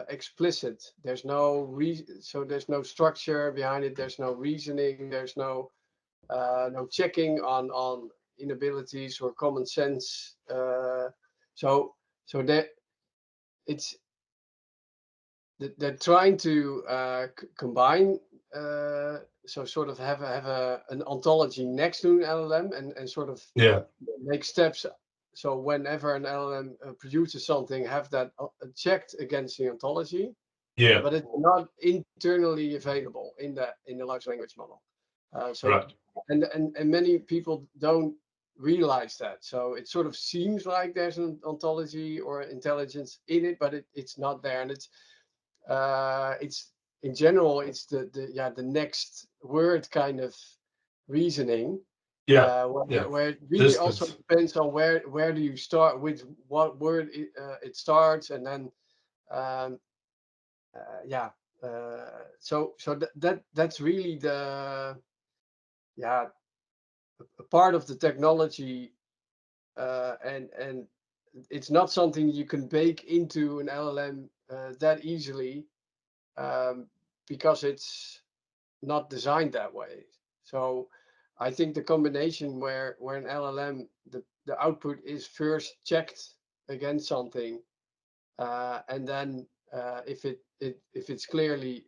[SPEAKER 2] explicit. There's no so there's no structure behind it. There's no reasoning. There's no checking on inabilities or common sense. So that it's they're trying to combine. So sort of have an ontology next to an LLM and sort of make steps. So whenever an LLM produces something, have that checked against the ontology. But it's not internally available in the large language model. And many people don't realize that. So it sort of seems like there's an ontology or intelligence in it, but it's not there. And it's in general, it's the next word kind of reasoning. Where it really also depends on where do you start, with what word it starts, and then so that's really the a part of the technology, and it's not something you can bake into an LLM that easily, because it's not designed that way. So I think the combination where an LLM, the output is first checked against something, and then if it's clearly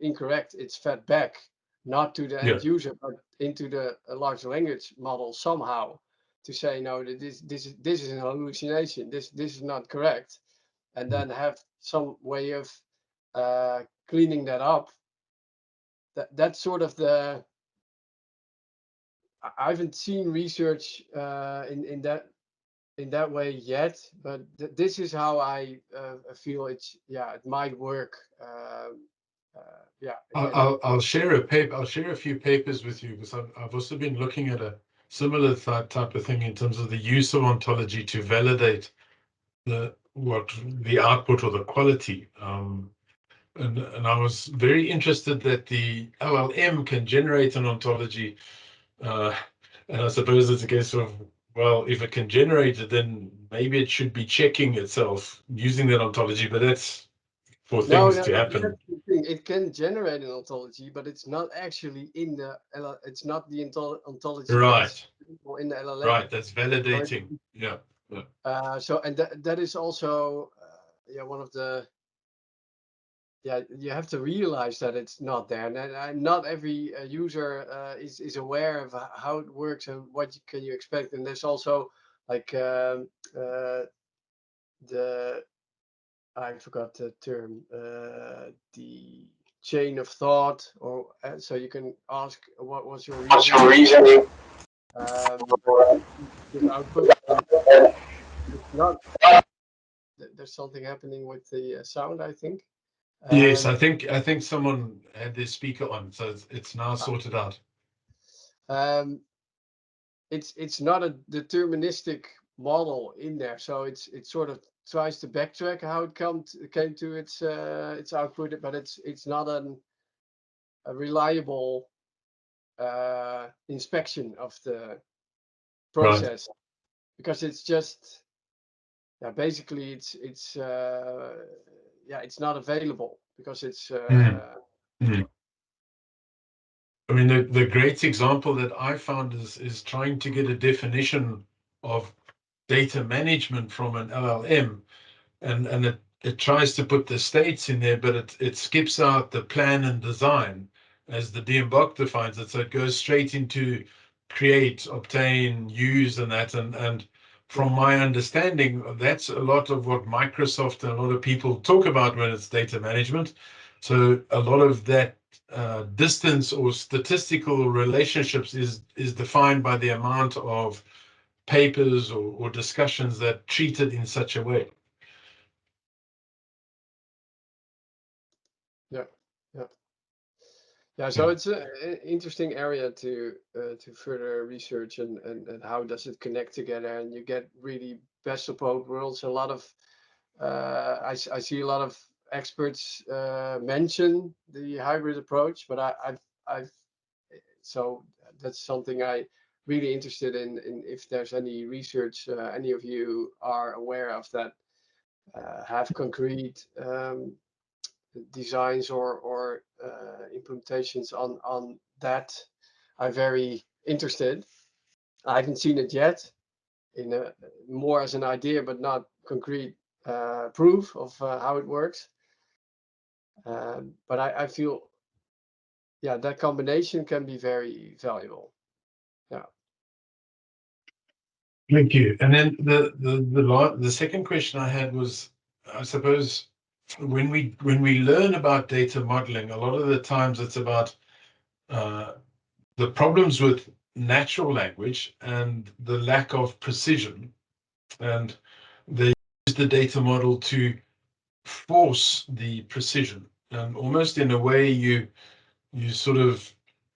[SPEAKER 2] incorrect, it's fed back, not to the end user, but into the large language model somehow, to say no, this is an hallucination. This is not correct, and then have some way of cleaning that up. That's sort of the. I haven't seen research in that way yet, but this is how I feel it might work.
[SPEAKER 1] I'll share a paper. I'll share a few papers with you, because I've also been looking at a similar type of thing in terms of the use of ontology to validate the output or the quality. And I was very interested that the LLM can generate an ontology, and I suppose it's a case of, well, if it can generate it, then maybe it should be checking itself using that ontology, but that's for things to happen.
[SPEAKER 2] It can generate an ontology, but it's not actually in the it's not the ontology
[SPEAKER 1] Right.
[SPEAKER 2] in the LLM.
[SPEAKER 1] Right, that's validating. Yeah.
[SPEAKER 2] So and that is also one of the you have to realize that it's not there, and not every user is aware of how it works and what can you expect. And there's also like I forgot the term, the chain of thought, or so you can ask what was your reasoning. Give output. It's not. There's something happening with the sound, I think.
[SPEAKER 1] Yes, I think someone had their speaker on, so it's now sorted out.
[SPEAKER 2] It's not a deterministic model in there, so it sort of tries to backtrack how it came to its output, but it's not a reliable inspection of the process, right. Because it's just basically it's not available because it's
[SPEAKER 1] I mean, the great example that I found is trying to get a definition of data management from an LLM, and it tries to put the states in there, but it skips out the plan and design as the DMBOK defines it. So it goes straight into create, obtain, use, and that. And from my understanding, that's a lot of what Microsoft and a lot of people talk about when it's data management. So a lot of that distance or statistical relationships is defined by the amount of papers or discussions that treat it in such a way.
[SPEAKER 2] So it's an interesting area to further research, and how does it connect together, and you get really best of both worlds. A lot of I see a lot of experts mention the hybrid approach, but I've so that's something I really interested in if there's any research any of you are aware of that have concrete designs or implementations on that. I'm very interested. I haven't seen it yet, in more as an idea, but not concrete proof of how it works. But I feel, that combination can be very valuable.
[SPEAKER 1] Thank you. And then the second question I had was, I suppose, when we learn about data modeling, a lot of the times it's about the problems with natural language and the lack of precision, and they use the data model to force the precision, and almost in a way you sort of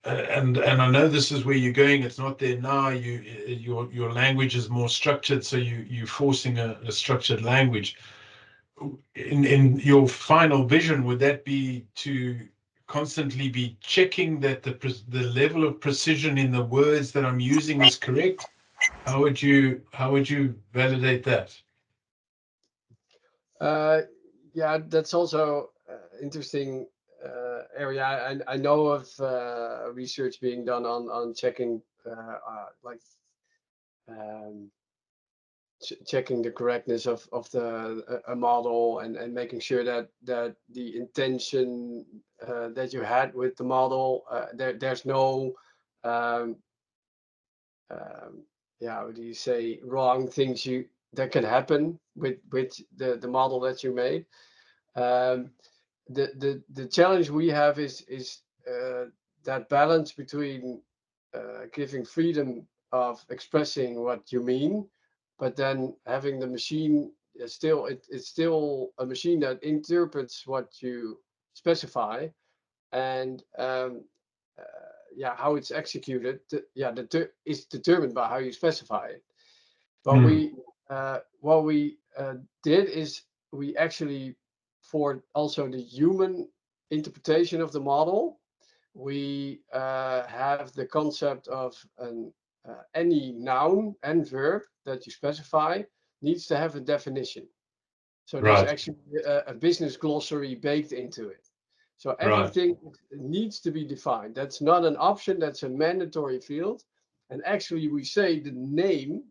[SPEAKER 1] and I know this is where you're going. It's not there now. Your language is more structured, so you're forcing a structured language. In your final vision, would that be to constantly be checking that the level of precision in the words that I'm using is correct? How would you validate that?
[SPEAKER 2] That's also interesting area. I know of research being done on checking checking the correctness of a model, and making sure that the intention that you had with the model, there's no how do you say, wrong things that can happen with the model that you made. The challenge we have is that balance between giving freedom of expressing what you mean, but then having the machine still, it's still a machine that interprets what you specify, and yeah, how it's executed, is determined by how you specify it. But what we did is we actually, for also the human interpretation of the model, we have the concept of any noun and verb that you specify needs to have a definition. So there's actually a business glossary baked into it. So everything needs to be defined. That's not an option, that's a mandatory field. And actually we say the name,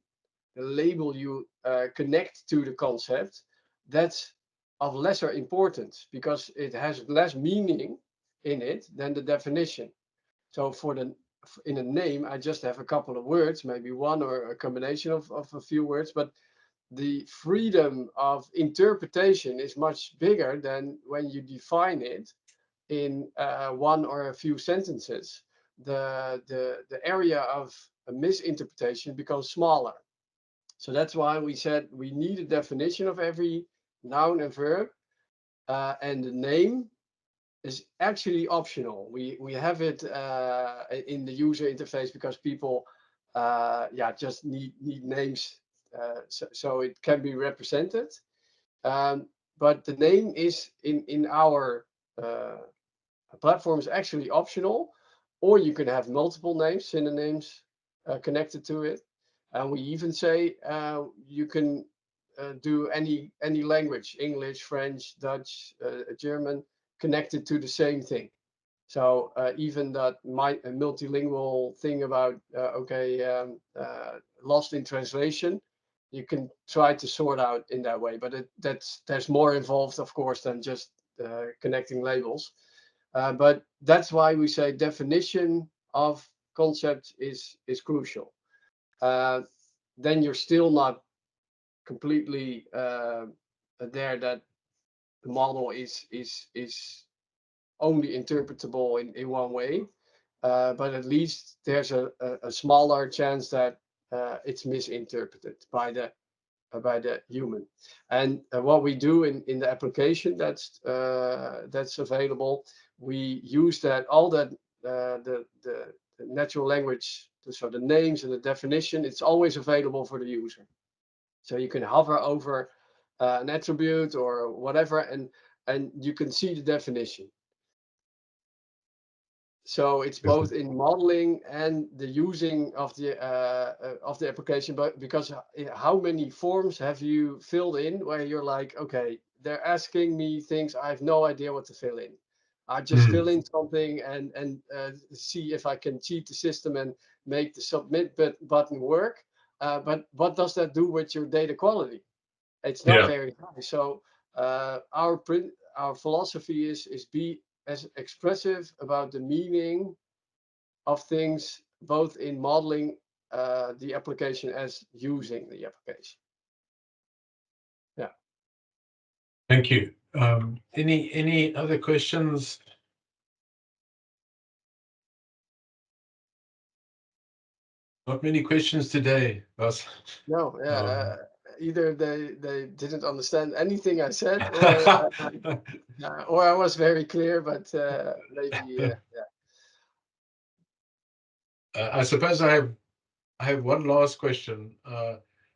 [SPEAKER 2] the label you connect to the concept, that's of lesser importance because it has less meaning in it than the definition. So in a name, I just have a couple of words, maybe one or a combination of a few words, but the freedom of interpretation is much bigger than when you define it in one or a few sentences. The area of a misinterpretation becomes smaller. So that's why we said we need a definition of every noun and verb, and the name is actually optional. We have it in the user interface because people just need names, so it can be represented. But the name is in our platform is actually optional, or you can have multiple names, synonyms connected to it. And we even say you can do any language, English, French, Dutch, German, connected to the same thing. So even that multilingual thing about lost in translation, you can try to sort out in that way. But there's more involved, of course, than just connecting labels. But that's why we say definition of concept is crucial. Then you're still not completely there that the model is only interpretable in one way, but at least there's a smaller chance that it's misinterpreted by the human. And what we do in the application that's available, we use that the natural language, so the names and the definition, it's always available for the user. So you can hover over an attribute or whatever, and you can see the definition. So it's both in modeling and the using of the application, but because how many forms have you filled in where you're like, okay, they're asking me things, I have no idea what to fill in. I just fill in something and see if I can cheat the system and make the submit button work. But what does that do with your data quality? It's not very high. So our philosophy is be as expressive about the meaning of things, both in modeling the application as using the application. Yeah.
[SPEAKER 1] Thank you. Any other questions? Not many questions today, Bas.
[SPEAKER 2] No, either they didn't understand anything I said, or I was very clear, but maybe
[SPEAKER 1] I suppose I have one last question.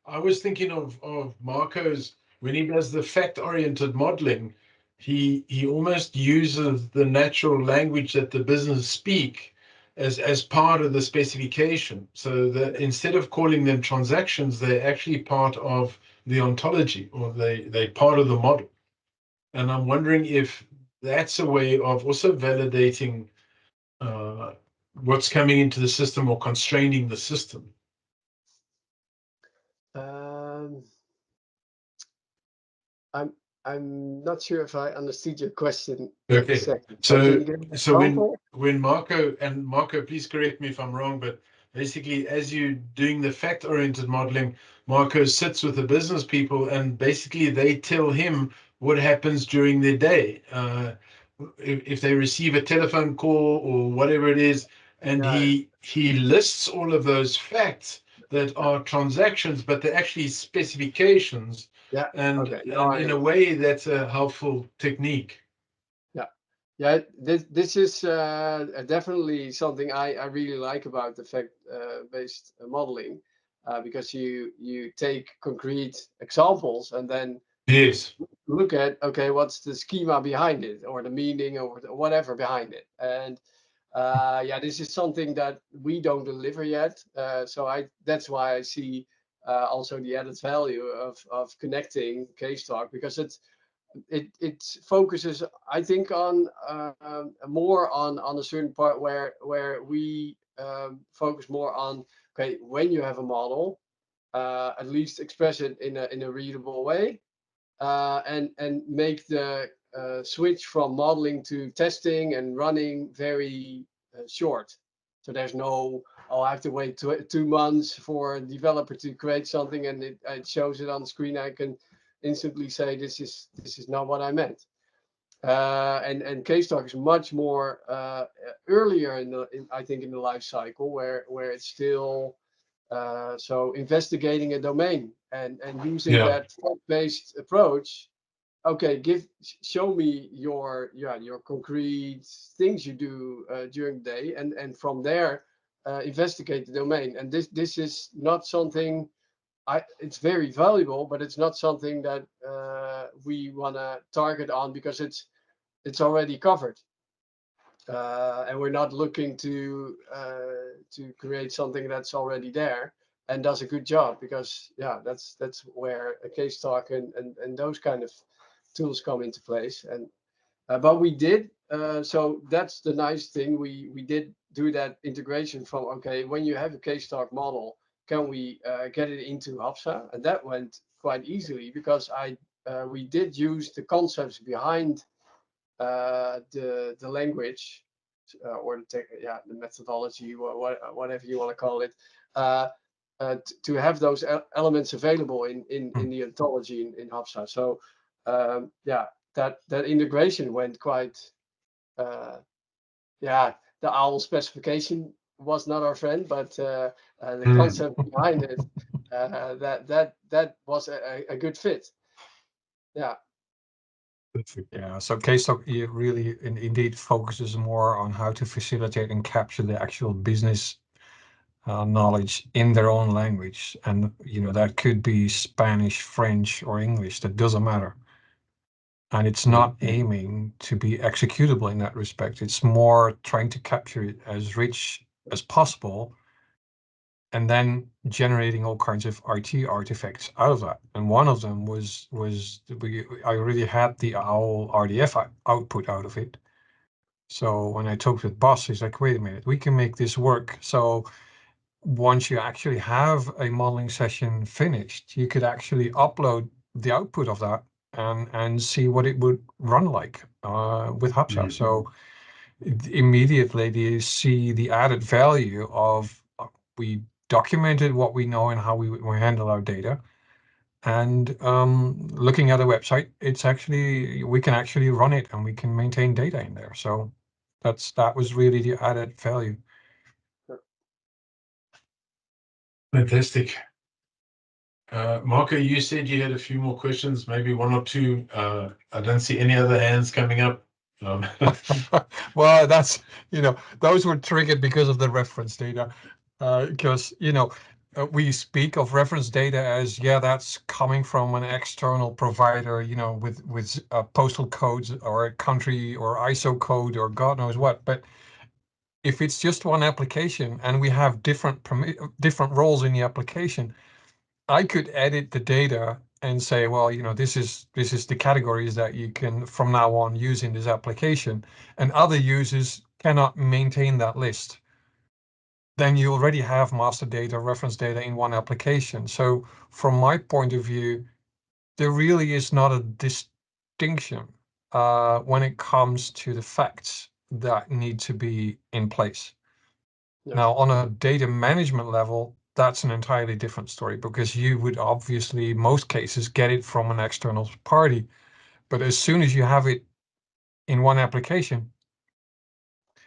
[SPEAKER 1] I was thinking of Marco's, when he does the fact-oriented modeling, he almost uses the natural language that the business speak as part of the specification. So that instead of calling them transactions, they're actually part of the ontology, or they're part of the model. And I'm wondering if that's a way of also validating what's coming into the system or constraining the system.
[SPEAKER 2] I'm not sure if I understood your question.
[SPEAKER 1] Okay.
[SPEAKER 2] Exactly.
[SPEAKER 1] So when Marco, please correct me if I'm wrong, but basically, as you're doing the fact-oriented modeling, Marco sits with the business people, and basically they tell him what happens during their day. If they receive a telephone call or whatever it is, and he lists all of those facts that are transactions, but they're actually specifications.
[SPEAKER 2] Yeah.
[SPEAKER 1] And,
[SPEAKER 2] Okay.
[SPEAKER 1] and in a way, that's a helpful technique.
[SPEAKER 2] Yeah, this is definitely something I really like about the fact-based modeling, because you take concrete examples and then
[SPEAKER 1] Yes.
[SPEAKER 2] look at, okay, what's the schema behind it, or the meaning, or whatever behind it. And yeah, this is something that we don't deliver yet. So that's why I see also the added value of connecting Case Talk, because it focuses, I think, on more on a certain part where we focus more on, okay, when you have a model, at least express it in a readable way, and make the switch from modeling to testing and running very short. So there's no, oh, I have to wait 2 months for a developer to create something and it shows it on the screen. I can instantly say this is not what I meant. And Case Talk is much more earlier I think in the life cycle, where it's still so investigating a domain and using that fact-based approach. Okay, show me your concrete things you do during the day, and from there investigate the domain. And this is not something, it's very valuable, but it's not something that we want to target on, because it's already covered. And we're not looking to create something that's already there and does a good job, because yeah, that's where a Case Talk and those kind of tools come into place. And but we did, so that's the nice thing, we did do that integration from, okay, when you have a Case Talk model, can we get it into HAPSAH? And that went quite easily, because we did use the concepts behind the language, or the methodology, or whatever you want to call it, to have those elements available in the ontology in HAPSAH. So yeah, that integration went quite, yeah, the OWL specification was not our friend, but the concept behind it, that was a good fit. Yeah.
[SPEAKER 3] Yeah, so Case Talk really indeed focuses more on how to facilitate and capture the actual business knowledge in their own language. And, that could be Spanish, French, or English, that doesn't matter. And it's not aiming to be executable in that respect. It's more trying to capture it as rich as possible, and then generating all kinds of RT artifacts out of that. And one of them was I already had the OWL RDF output out of it. So when I talked with Bas, he's like, wait a minute, we can make this work. So once you actually have a modeling session finished, you could actually upload the output of that and see what it would run like with HAPSAH. So immediately they see the added value of we documented what we know and how we handle our data. And looking at a website, it's actually, we can actually run it and we can maintain data in there. So that was really the added value.
[SPEAKER 1] Fantastic. Marco, you said you had a few more questions, maybe one or two. I don't see any other hands coming up.
[SPEAKER 3] Well, that's, those were triggered because of the reference data. Because, we speak of reference data as, yeah, that's coming from an external provider, with postal codes or a country or ISO code or God knows what. But if it's just one application and we have different roles in the application, I could edit the data and say, well, this is the categories that you can from now on use in this application, and other users cannot maintain that list. Then you already have master data, reference data in one application. So from my point of view, there really is not a distinction when it comes to the facts that need to be in place.
[SPEAKER 2] Yeah.
[SPEAKER 3] Now, on a data management level, that's an entirely different story, because you would obviously, most cases, get it from an external party. But as soon as you have it in one application,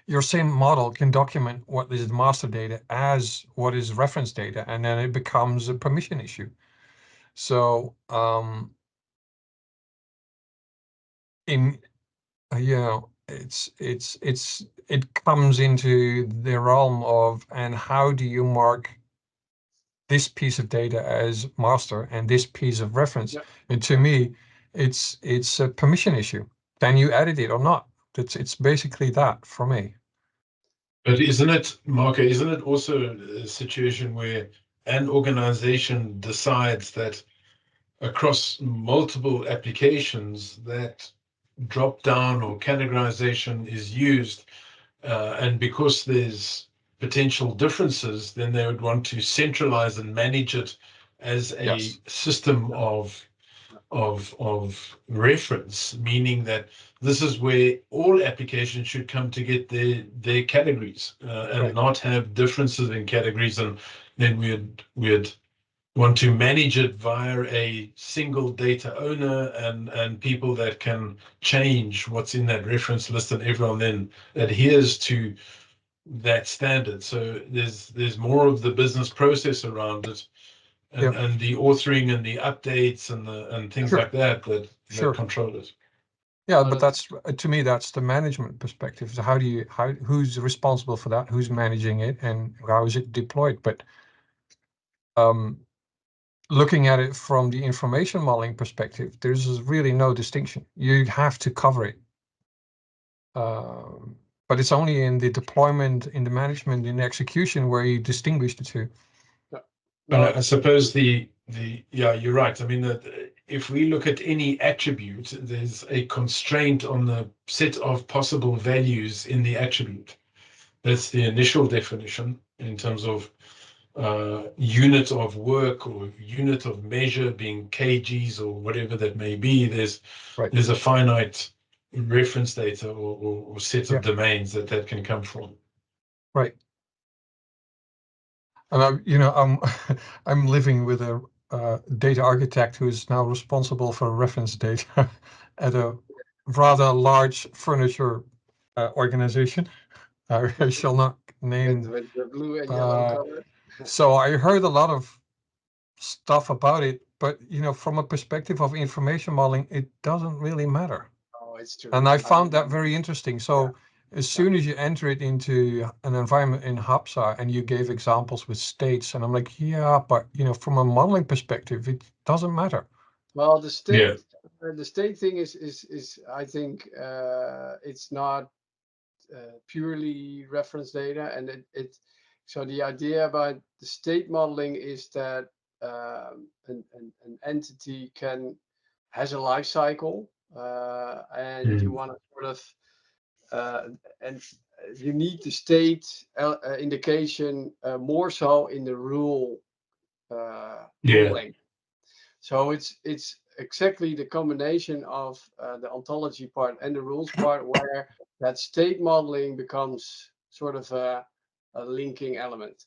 [SPEAKER 3] your same model can document what is the master data as what is reference data, and then it becomes a permission issue. So it comes into the realm of, and how do you mark this piece of data as master and this piece of reference?
[SPEAKER 2] Yeah.
[SPEAKER 3] And to me, it's a permission issue. Can you edit it or not? It's basically that for me.
[SPEAKER 1] But isn't it, Marco, isn't it also a situation where an organization decides that across multiple applications that drop down or categorization is used, and because there's potential differences, then they would want to centralize and manage it as a
[SPEAKER 3] Yes.
[SPEAKER 1] system of reference, meaning that this is where all applications should come to get their categories, and
[SPEAKER 3] Right.
[SPEAKER 1] not have differences in categories, and then we'd want to manage it via a single data owner and people that can change what's in that reference list, and everyone then adheres to that standard. So there's more of the business process around it,
[SPEAKER 3] Yep.
[SPEAKER 1] and the authoring and the updates and things
[SPEAKER 3] Sure.
[SPEAKER 1] like that
[SPEAKER 3] Sure.
[SPEAKER 1] control it.
[SPEAKER 3] Yeah, but that's to me, that's the management perspective. So who's responsible for that? Who's managing it, and how is it deployed? But looking at it from the information modeling perspective, there's really no distinction. You have to cover it. But it's only in the deployment, in the management, in the execution where you distinguish the two.
[SPEAKER 1] And I suppose yeah, you're right. I mean, if we look at any attribute, there's a constraint on the set of possible values in the attribute. That's the initial definition in terms of unit of work or unit of measure being kgs or whatever that may be. There's a finite reference data or set of domains that can come from.
[SPEAKER 3] Right. And I'm living with a data architect who is now responsible for reference data at a rather large furniture organization. I shall not name.
[SPEAKER 2] With the blue and yellow color.
[SPEAKER 3] So I heard a lot of stuff about it, but from a perspective of information modeling, it doesn't really matter.
[SPEAKER 2] Oh, it's true.
[SPEAKER 3] And I found that very interesting. So as soon as you enter it into an environment in HAPSAH, and you gave examples with states, and I'm like, yeah, but from a modeling perspective, it doesn't matter.
[SPEAKER 2] Well, the state thing is I think it's not purely reference data, and so the idea about the state modeling is that an entity has a life cycle, and you want to sort of and you need the state indication more so in the rule ruling. So it's exactly the combination of the ontology part and the rules part where that state modeling becomes sort of a linking element.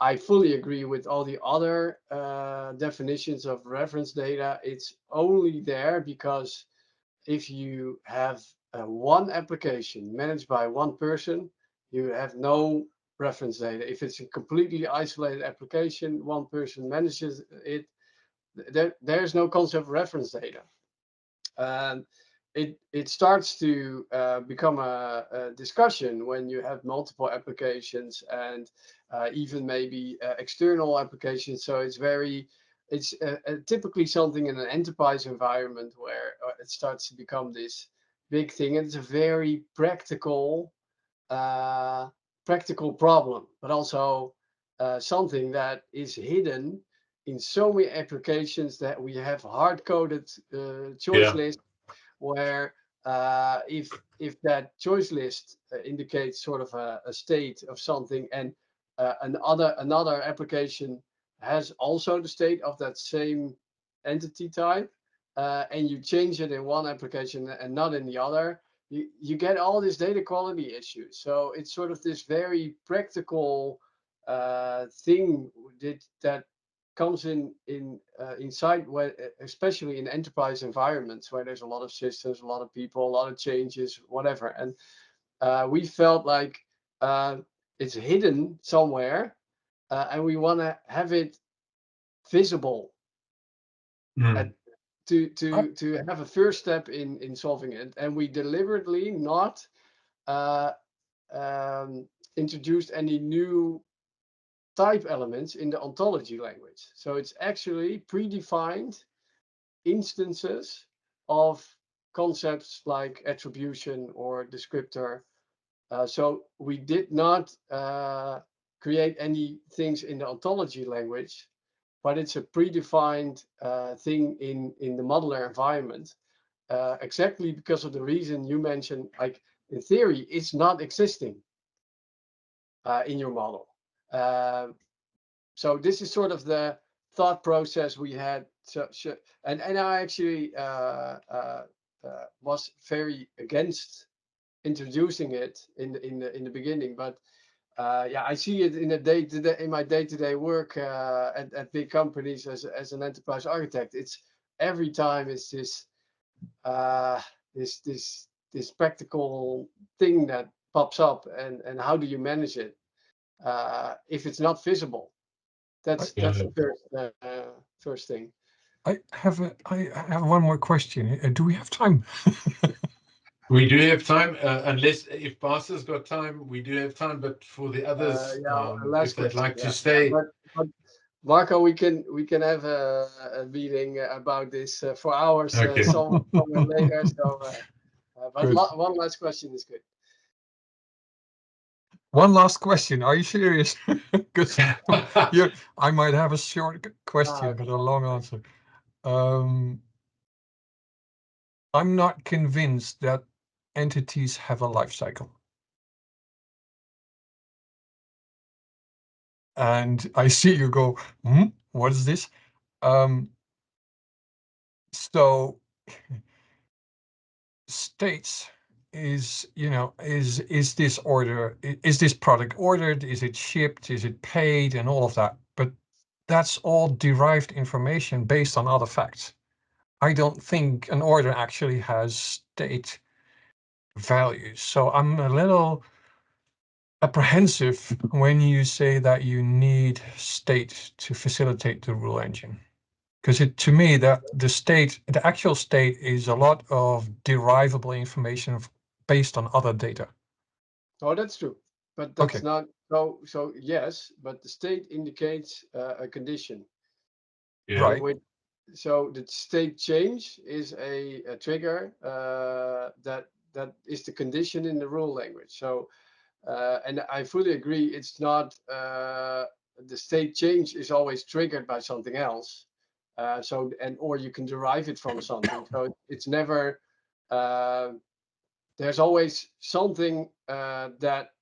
[SPEAKER 2] I fully agree with all the other definitions of reference data. It's only there because if you have one application managed by one person, you have no reference data. If it's a completely isolated application, one person manages it, there's no concept of reference data. It starts to become a discussion when you have multiple applications and even maybe external applications. So it's typically something in an enterprise environment where it starts to become this big thing. And it's a very practical problem, but also something that is hidden in so many applications that we have hard-coded choice list, where if that choice list indicates sort of a state of something, and another application has also the state of that same entity type, and you change it in one application and not in the other, you get all these data quality issues. So it's sort of this very practical thing that comes inside, where, especially in enterprise environments where there's a lot of systems, a lot of people, a lot of changes, whatever. And we felt like it's hidden somewhere, and we want to have it visible to have a first step in solving it. And we deliberately not introduced any new type elements in the ontology language. So it's actually predefined instances of concepts like attribution or descriptor. So we did not create any things in the ontology language, but it's a predefined thing in the modeler environment, exactly because of the reason you mentioned. Like, in theory, it's not existing in your model. So this is sort of the thought process we had. And I actually was very against introducing it in the beginning, but yeah, I see it in my day-to-day work at big companies as an enterprise architect. It's every time it's this practical thing that pops up, and how do you manage it if it's not visible? That's the first thing.
[SPEAKER 3] I have one more question. Do we have time?
[SPEAKER 1] We do have time, unless if Bas got time, we do have time. But for the others, if they'd like to stay,
[SPEAKER 2] but Marco, we can have a meeting about this for hours somewhere later. So, but one last question is good.
[SPEAKER 3] One last question. Are you serious? Because I might have a short question, but a long answer. I'm not convinced that entities have a life cycle. And I see you go, what is this? So states is this order, is this product ordered, is it shipped, is it paid, and all of that. But that's all derived information based on other facts. I don't think an order actually has state values. So I'm a little apprehensive when you say that you need state to facilitate the rule engine. Because to me, the actual state is a lot of derivable information based on other data.
[SPEAKER 2] Oh, that's true. But that's not so yes, but the state indicates a condition.
[SPEAKER 1] Yeah.
[SPEAKER 3] Right.
[SPEAKER 2] So the state change is a trigger that is the condition in the rule language. So and I fully agree, it's not the state change is always triggered by something else. Or you can derive it from something. So it's never there's always something that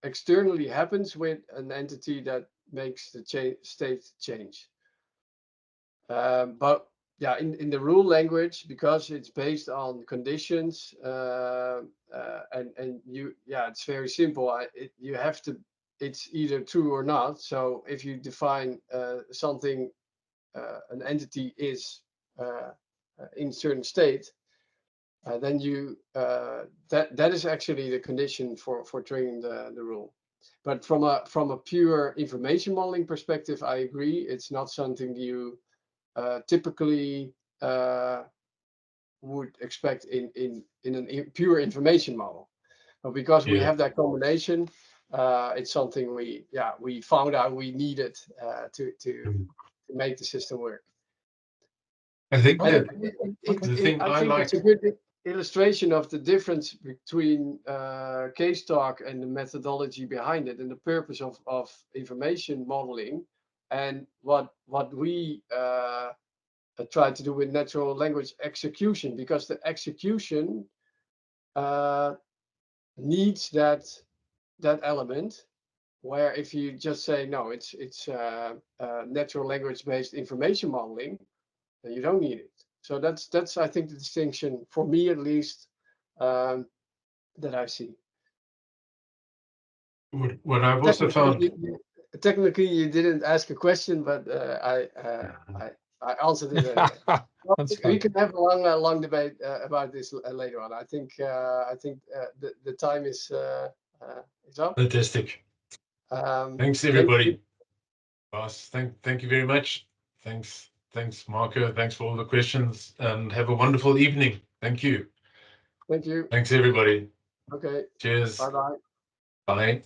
[SPEAKER 2] externally happens with an entity that makes the state change. But yeah, in the rule language, because it's based on conditions, and it's very simple. You have to, it's either true or not. So if you define something, an entity is in certain state, then you that is actually the condition for triggering the rule. But from a pure information modeling perspective, I agree, it's not something you typically would expect in a pure information model. But because we have that combination, it's something we found out we needed to make the system work.
[SPEAKER 1] I think
[SPEAKER 2] I
[SPEAKER 1] the thing I like,
[SPEAKER 2] it's a good illustration of the difference between case talk and the methodology behind it, and the purpose of information modeling, and what we try to do with natural language execution, because the execution needs that element, where if you just say no, it's natural language based information modeling, then you don't need it. So that's I think the distinction, for me at least, that I see.
[SPEAKER 1] What I've also found.
[SPEAKER 2] Technically, you didn't ask a question, but I answered it anyway.
[SPEAKER 3] That's
[SPEAKER 2] We
[SPEAKER 3] good.
[SPEAKER 2] can have a long debate about this later on. I think the time is up.
[SPEAKER 1] Fantastic. Thanks everybody. Bas, thank you very much. Thanks, Marco. Thanks for all the questions, and have a wonderful evening. Thank you.
[SPEAKER 2] Thank you.
[SPEAKER 1] Thanks everybody.
[SPEAKER 2] Okay.
[SPEAKER 1] Cheers.
[SPEAKER 2] Bye bye.
[SPEAKER 1] Bye.